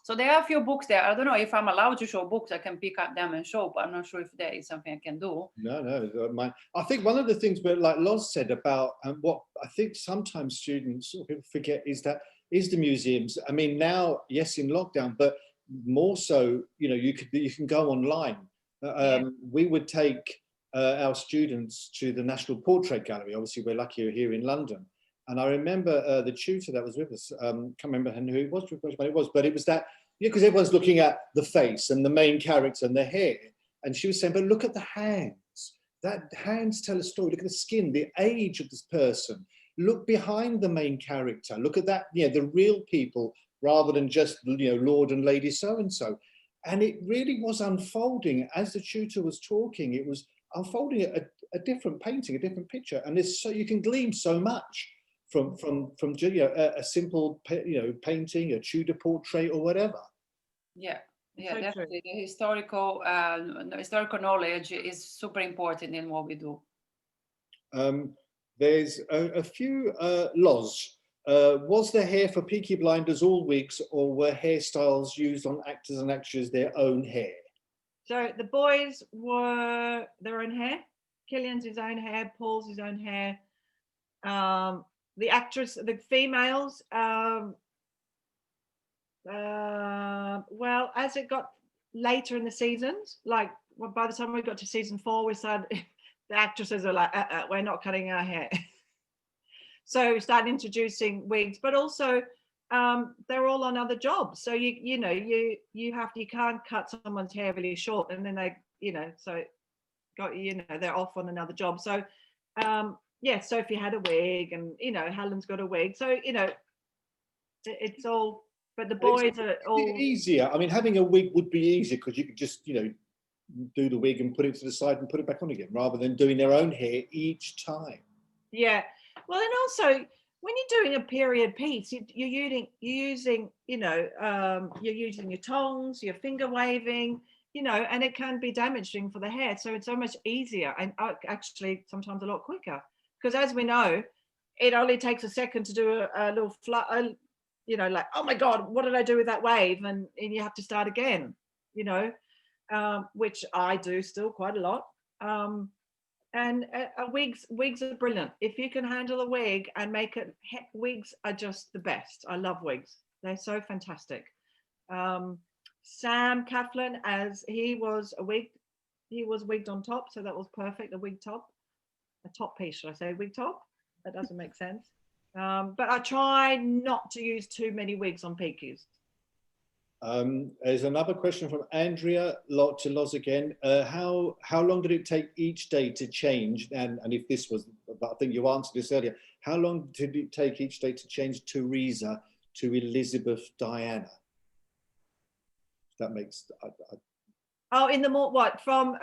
So there are a few books there. I don't know if I'm allowed to show books. I can pick up them and show, but I'm not sure if there is something I can do. No. I think one of the things, but like Loz said about, what I think sometimes students or people forget is the museums. I mean, now, yes, in lockdown, but more so, you know, you can go online. We would take our students to the National Portrait Gallery. Obviously, we're lucky you're here in London. And I remember the tutor that was with us, can't remember who it was, but it was that, because everyone's looking at the face and the main character and the hair. And she was saying, but look at the hands. That hands tell a story. Look at the skin, the age of this person. Look behind the main character. Look at that, you know, the real people, rather than just, you know, Lord and Lady so-and-so. And it really was unfolding as the tutor was talking. It was unfolding a different painting, a different picture. And so you can glean so much from you know, a simple, you know, painting, a Tudor portrait or whatever. Yeah, So definitely. The historical knowledge is super important in what we do. There's a few Loz. Was the hair for Peaky Blinders all wigs, or were hairstyles used on actors and actresses their own hair? So the boys were their own hair. Killian's his own hair. Paul's his own hair. The actress, the females, well, as it got later in the seasons, like by the time we got to season 4, we started, the actresses are like, we're not cutting our hair. So we started introducing wigs, but also they're all on other jobs. So you know, you can't cut someone's hair really short and then they you know, so got, you know, they're off on another job. So yeah, Sophie had a wig, and you know, Helen's got a wig. So you know, it's all. But the boys are all easier. I mean, having a wig would be easier because you could just, you know, do the wig and put it to the side and put it back on again, rather than doing their own hair each time. Yeah. Well, and also when you're doing a period piece, you're using, you know, you're using your tongs, your finger waving, you know, and it can be damaging for the hair. So it's so much easier, and actually sometimes a lot quicker, because as we know, it only takes a second to do a little you know, like, oh my God, what did I do with that wave? And you have to start again, you know, which I do still quite a lot. And wigs are brilliant. If you can handle a wig and make it, heck, wigs are just the best. I love wigs. They're so fantastic. Sam Claflin, as he was wigged on top, so that was perfect. A wig top, a top piece, should I say? Wig top? That doesn't make sense. But I try not to use too many wigs on PQs. There's another question from Andrea to Loz again. How long did it take each day to change? And if this was, but I think you answered this earlier. How long did it take each day to change Teresa to Elizabeth Diana? That makes. Oh, in the what, from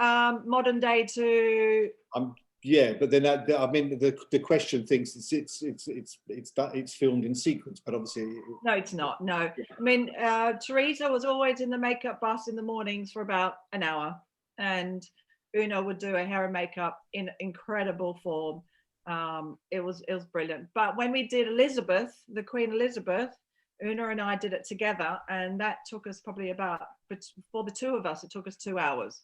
modern day to? Yeah, but then I mean the question thinks it's filmed in sequence, but obviously no, it's not. No, I mean Teresa was always in the makeup bus in the mornings for about an hour, and Uno would do her hair and makeup in incredible form. It was brilliant. But when we did Elizabeth, the Queen Elizabeth, Una and I did it together, and that took us probably about, for the two of us, it took us 2 hours.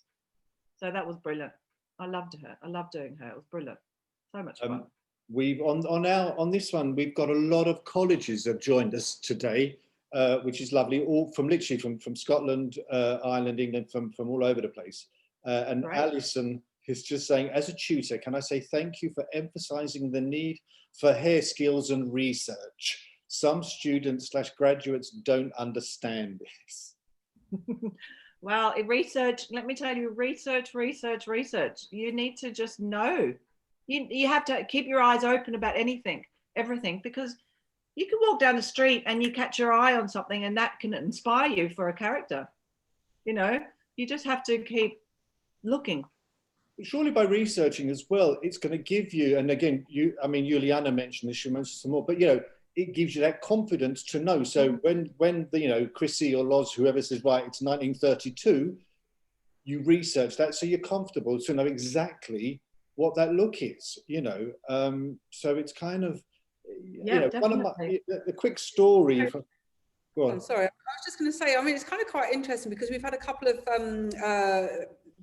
So that was brilliant. I loved her. I loved doing her. It was brilliant. So much fun. We've on this one, we've got a lot of colleges have joined us today, which is lovely. All from literally from Scotland, Ireland, England, from all over the place. And right. Alison is just saying, as a tutor, can I say thank you for emphasising the need for hair skills and research. Some students / graduates don't understand this. Well, research, let me tell you, research. You need to just know. You have to keep your eyes open about everything, because you can walk down the street and you catch your eye on something and that can inspire you for a character. You know, you just have to keep looking. Surely by researching as well, it's going to give you, and again, Juliana mentioned this, she'll mention some more, but you know, it gives you that confidence to know. So when you know, Chrissy or Loz, whoever says, right, it's 1932, you research that so you're comfortable to know exactly what that look is, you know. So it's kind of, yeah, you know, definitely. one of the quick story. Go on. I'm sorry, I was just going to say, I mean, it's kind of quite interesting because we've had a couple of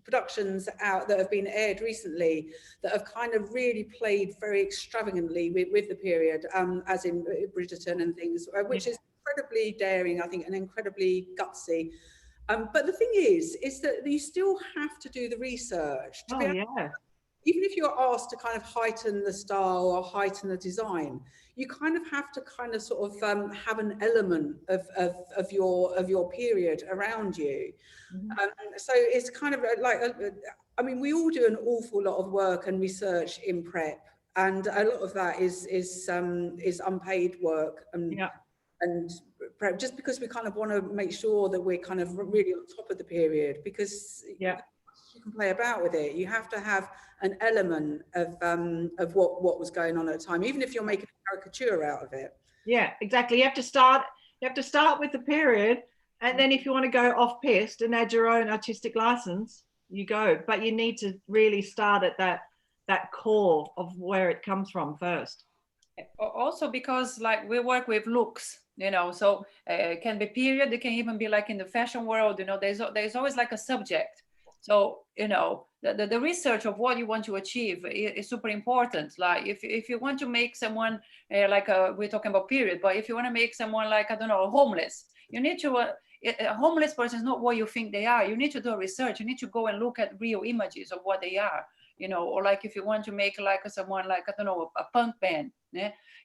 productions out that have been aired recently that have kind of really played very extravagantly with the period, as in Bridgerton and things, which is incredibly daring, I think, and incredibly gutsy. But the thing is that you still have to do the research. Even if you're asked to kind of heighten the style or heighten the design, you kind of have to kind of sort of have an element of your period around you. Mm-hmm. So it's kind of like, I mean, we all do an awful lot of work and research in prep, and a lot of that is unpaid work and prep, just because we kind of want to make sure that we're kind of really on top of the period, because you can play about with it. You have to have an element of what was going on at the time, even if you're making a caricature out of it. Yeah, exactly. You have to start with the period, and then if you want to go off piste and add your own artistic license, you go. But you need to really start at that core of where it comes from first. Also because like we work with looks, you know, so it can be period, it can even be like in the fashion world, you know, there's always like a subject. So, you know, the research of what you want to achieve is super important. Like if you want to make someone we're talking about period, but if you want to make someone like, I don't know, homeless, you need to, a homeless person is not what you think they are. You need to do research. You need to go and look at real images of what they are, you know, or like if you want to make like someone like, I don't know, a punk band,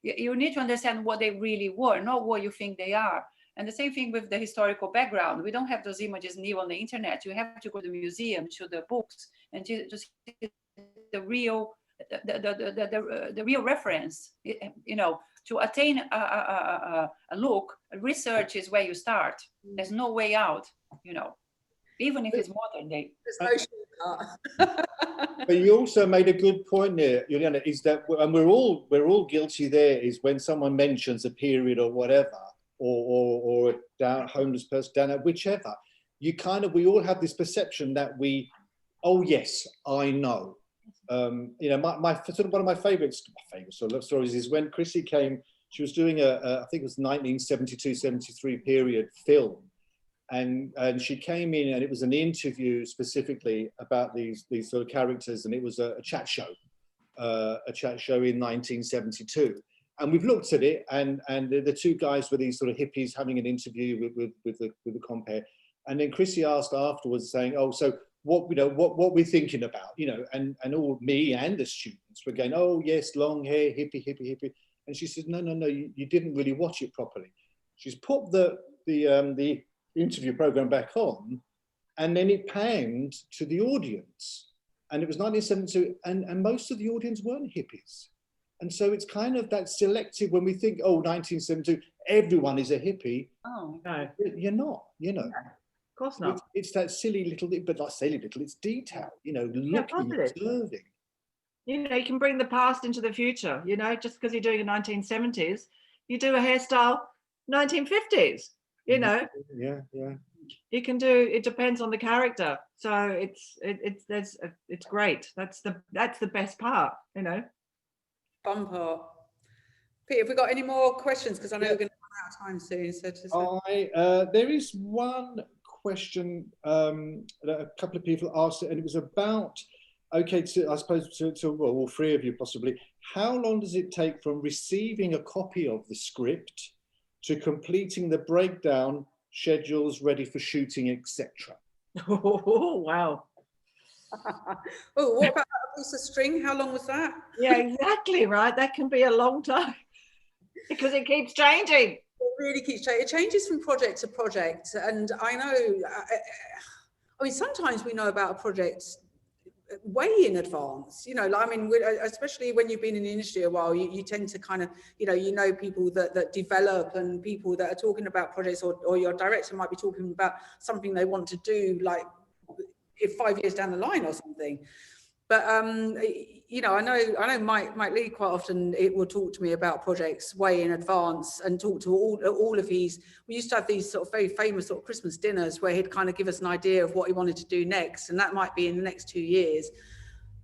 you need to understand what they really were, not what you think they are. And the same thing with the historical background. We don't have those images new on the internet. You have to go to the museum, to the books, and to see the real, the real reference. You know, to attain a look, research is where you start. There's no way out. You know, even if it's modern day. There's no shortcut. But you also made a good point there, Juliana, is that, and we're all guilty there, is when someone mentions a period or whatever, or a down, homeless person down at whichever, we all have this perception that oh yes, I know. You know, my sort of one of my favorite sort of love stories is when Chrissy came. She was doing I think it was 1972-73 period film, and she came in, and it was an interview specifically about these sort of characters, and it was a chat show in 1972. And we've looked at it, and the two guys were these sort of hippies having an interview with the compere, and then Chrissy asked afterwards, saying, "Oh, so what we're thinking about, you know?" And all me and the students were going, "Oh yes, long hair, hippie, hippie, hippie." And she said, "No, you didn't really watch it properly." She's put the interview program back on, and then it panned to the audience, and it was 1972, and most of the audience weren't hippies. And so it's kind of that selective, when we think, oh, 1972, everyone is a hippie. Oh, no. You're not, you know. No, of course not. It's that silly little, but not silly little, it's detail, you know, looking, observing. You know, you can bring the past into the future, you know, just because you're doing a 1970s, you do a hairstyle 1950s, you know. Yeah. You can do, it depends on the character. So it's great. That's the best part, you know. Fun part. Peter, have we got any more questions? Because I know we're going to run out of time soon. So there is one question that a couple of people asked, and it was about, okay, I suppose to well, all three of you possibly, how long does it take from receiving a copy of the script to completing the breakdown, schedules, ready for shooting, etc.? Oh, wow. Oh, what about that piece of string? How long was that? Yeah, exactly, right. That can be a long time because it keeps changing. It really keeps changing. It changes from project to project. And I know, I mean, sometimes we know about a project way in advance, you know, like, I mean, especially when you've been in the industry a while, you tend to kind of, you know people that develop, and people that are talking about projects, or your director might be talking about something they want to do, like if 5 years down the line or something. But you know, I know Mike Lee quite often it will talk to me about projects way in advance, and talk to all of his. We used to have these sort of very famous sort of Christmas dinners where he'd kind of give us an idea of what he wanted to do next, and that might be in the next 2 years.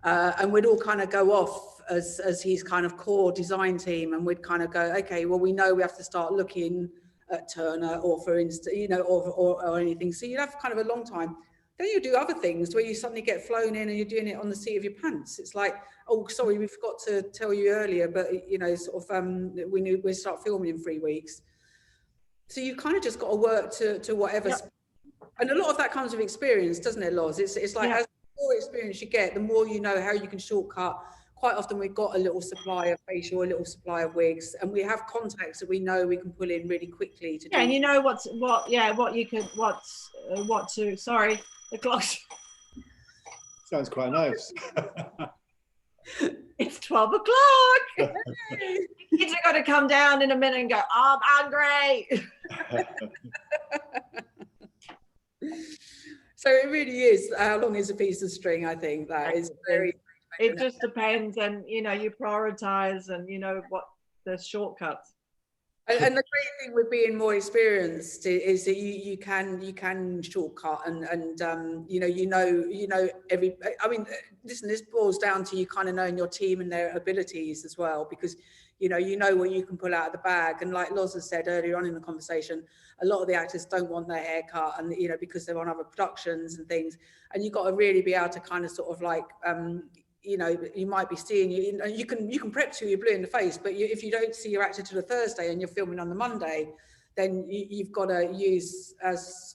And we'd all kind of go off as his kind of core design team, and we'd kind of go, okay, well, we know we have to start looking at Turner, or for instance, you know, or anything. So you'd have kind of a long time. Then you do other things where you suddenly get flown in and you're doing it on the seat of your pants. It's like, oh, sorry, we forgot to tell you earlier, but, you know, sort of, we knew we'd start filming in 3 weeks. So you kind of just got to work to whatever. Yep. And a lot of that comes with experience, doesn't it, Loz? It's like, as the more experience you get, the more you know how you can shortcut. Quite often we've got a little supply of facial, a little supply of wigs, and we have contacts that we know we can pull in really quickly to do. And you know what to, sorry, the clock. Sounds quite nice. It's 12 o'clock. Kids are going to come down in a minute and go, oh, I'm hungry. So it really is, how long is a piece of string? I think that is very. It just depends, and you know, you prioritize, and you know what the shortcuts. And the great thing with being more experienced is that you can shortcut, and you know every. I mean, listen, this boils down to you kind of knowing your team and their abilities as well, because you know what you can pull out of the bag. And like Loz has said earlier on in the conversation, a lot of the actors don't want their hair cut, and you know, because they're on other productions and things, and you've got to really be able to kind of sort of like. You know, you might be seeing you can prep till you're blue in the face, but if you don't see your actor till the Thursday and you're filming on the Monday, then you've got to use, as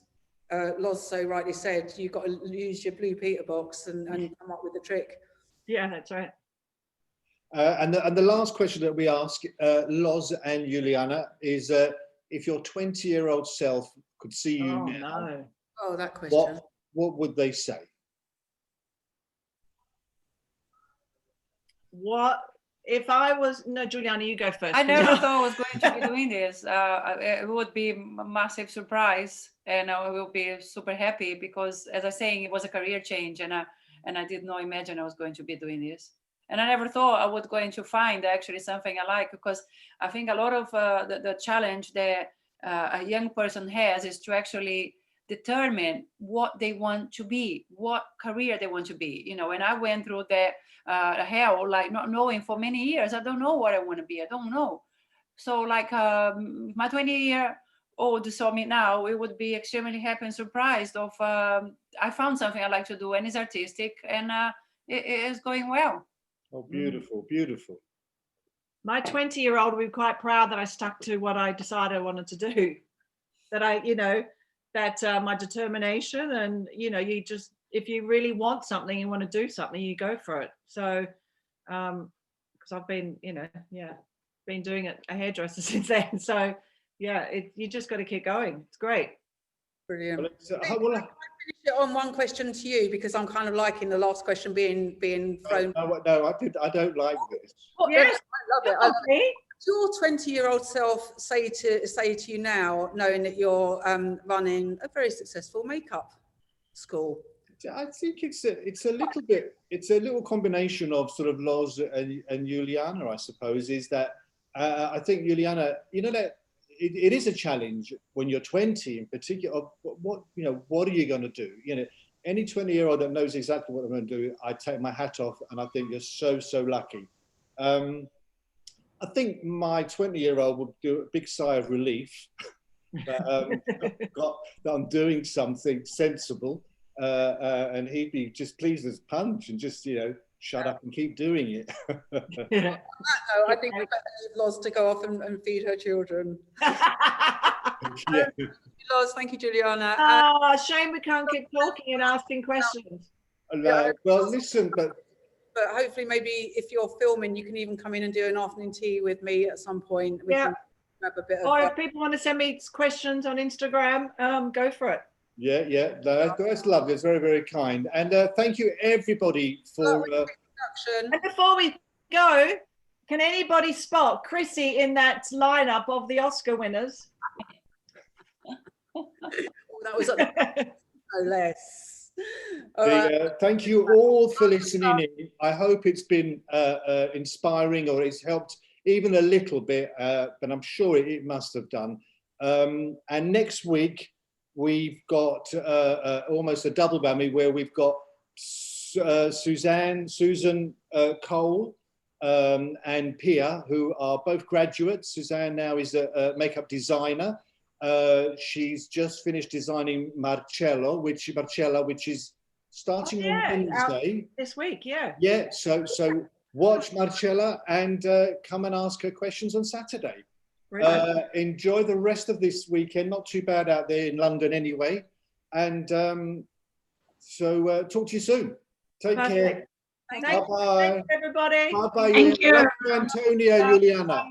Loz so rightly said, you've got to use your Blue Peter box and come up with the trick. Yeah, that's right. And the last question that we ask Loz and Juliana is if your 20-year-old self could see you Oh, now, no. Oh, that question. what would they say? What if I was, no, Juliana, you go first. I never thought I was going to be doing this. It would be a massive surprise, and I will be super happy because, as I was saying, it was a career change, and I did not imagine I was going to be doing this. And I never thought I would going to find actually something I like, because I think a lot of the challenge that a young person has is to actually determine what they want to be, what career they want to be. You know, and I went through that hell, like not knowing for many years. I don't know what I want to be. I don't know. So like my 20-year-old saw me now, it would be extremely happy and surprised of I found something I like to do, and it's artistic, and it is going well. Oh, beautiful, beautiful. My 20-year-old would be quite proud that I stuck to what I decided I wanted to do. That I, you know, that my determination, and you know, you just, if you really want something, you want to do something, you go for it. So because I've been, you know, been doing it a hairdresser since then. So yeah, you just got to keep going. It's great. Brilliant. Well, I finish it on one question to you, because I'm kind of liking the last question being thrown. no, I don't like this. Yes, I love it. Your 20-year-old self say to you now, knowing that you're running a very successful makeup school? I think it's a little combination of sort of Loz and Juliana, I suppose. Is that I think Juliana, you know, that it is a challenge when you're 20 in particular. What are you going to do? You know, any 20-year-old that knows exactly what I'm going to do, I take my hat off, and I think you're so lucky. I think my 20-year-old would do a big sigh of relief that I'm doing something sensible, and he'd be just pleased as punch and just, you know, shut up and keep doing it. No, I think we've Loz to go off and feed her children. Yeah. Loz, thank you, Juliana. Shame we can't keep talking and asking questions. Well, listen, but hopefully maybe if you're filming, you can even come in and do an afternoon tea with me at some point. We can grab a bit of or if people want to send me questions on Instagram, go for it. Yeah, that's lovely. It's very kind. And thank you everybody for and before we go, can anybody spot Chrissy in that lineup of the Oscar winners? That was no less. Thank you all for listening in. I hope it's been inspiring, or it's helped even a little bit, but I'm sure it must have done. And next week we've got almost a double whammy, where we've got Susan Cole and Pia, who are both graduates. Suzanne now is a makeup designer. She's just finished designing Marcella, which is starting on Wednesday this week. Yeah. So watch Marcella and come and ask her questions on Saturday. Enjoy the rest of this weekend. Not too bad out there in London anyway. And so talk to you soon. Take care. Bye-bye. Thanks, everybody. Bye-bye. Thank you. Antonia, Juliana.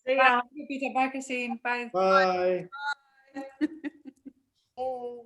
See ya. Bye, Peter. Bye, Christine. Bye. Bye. Bye.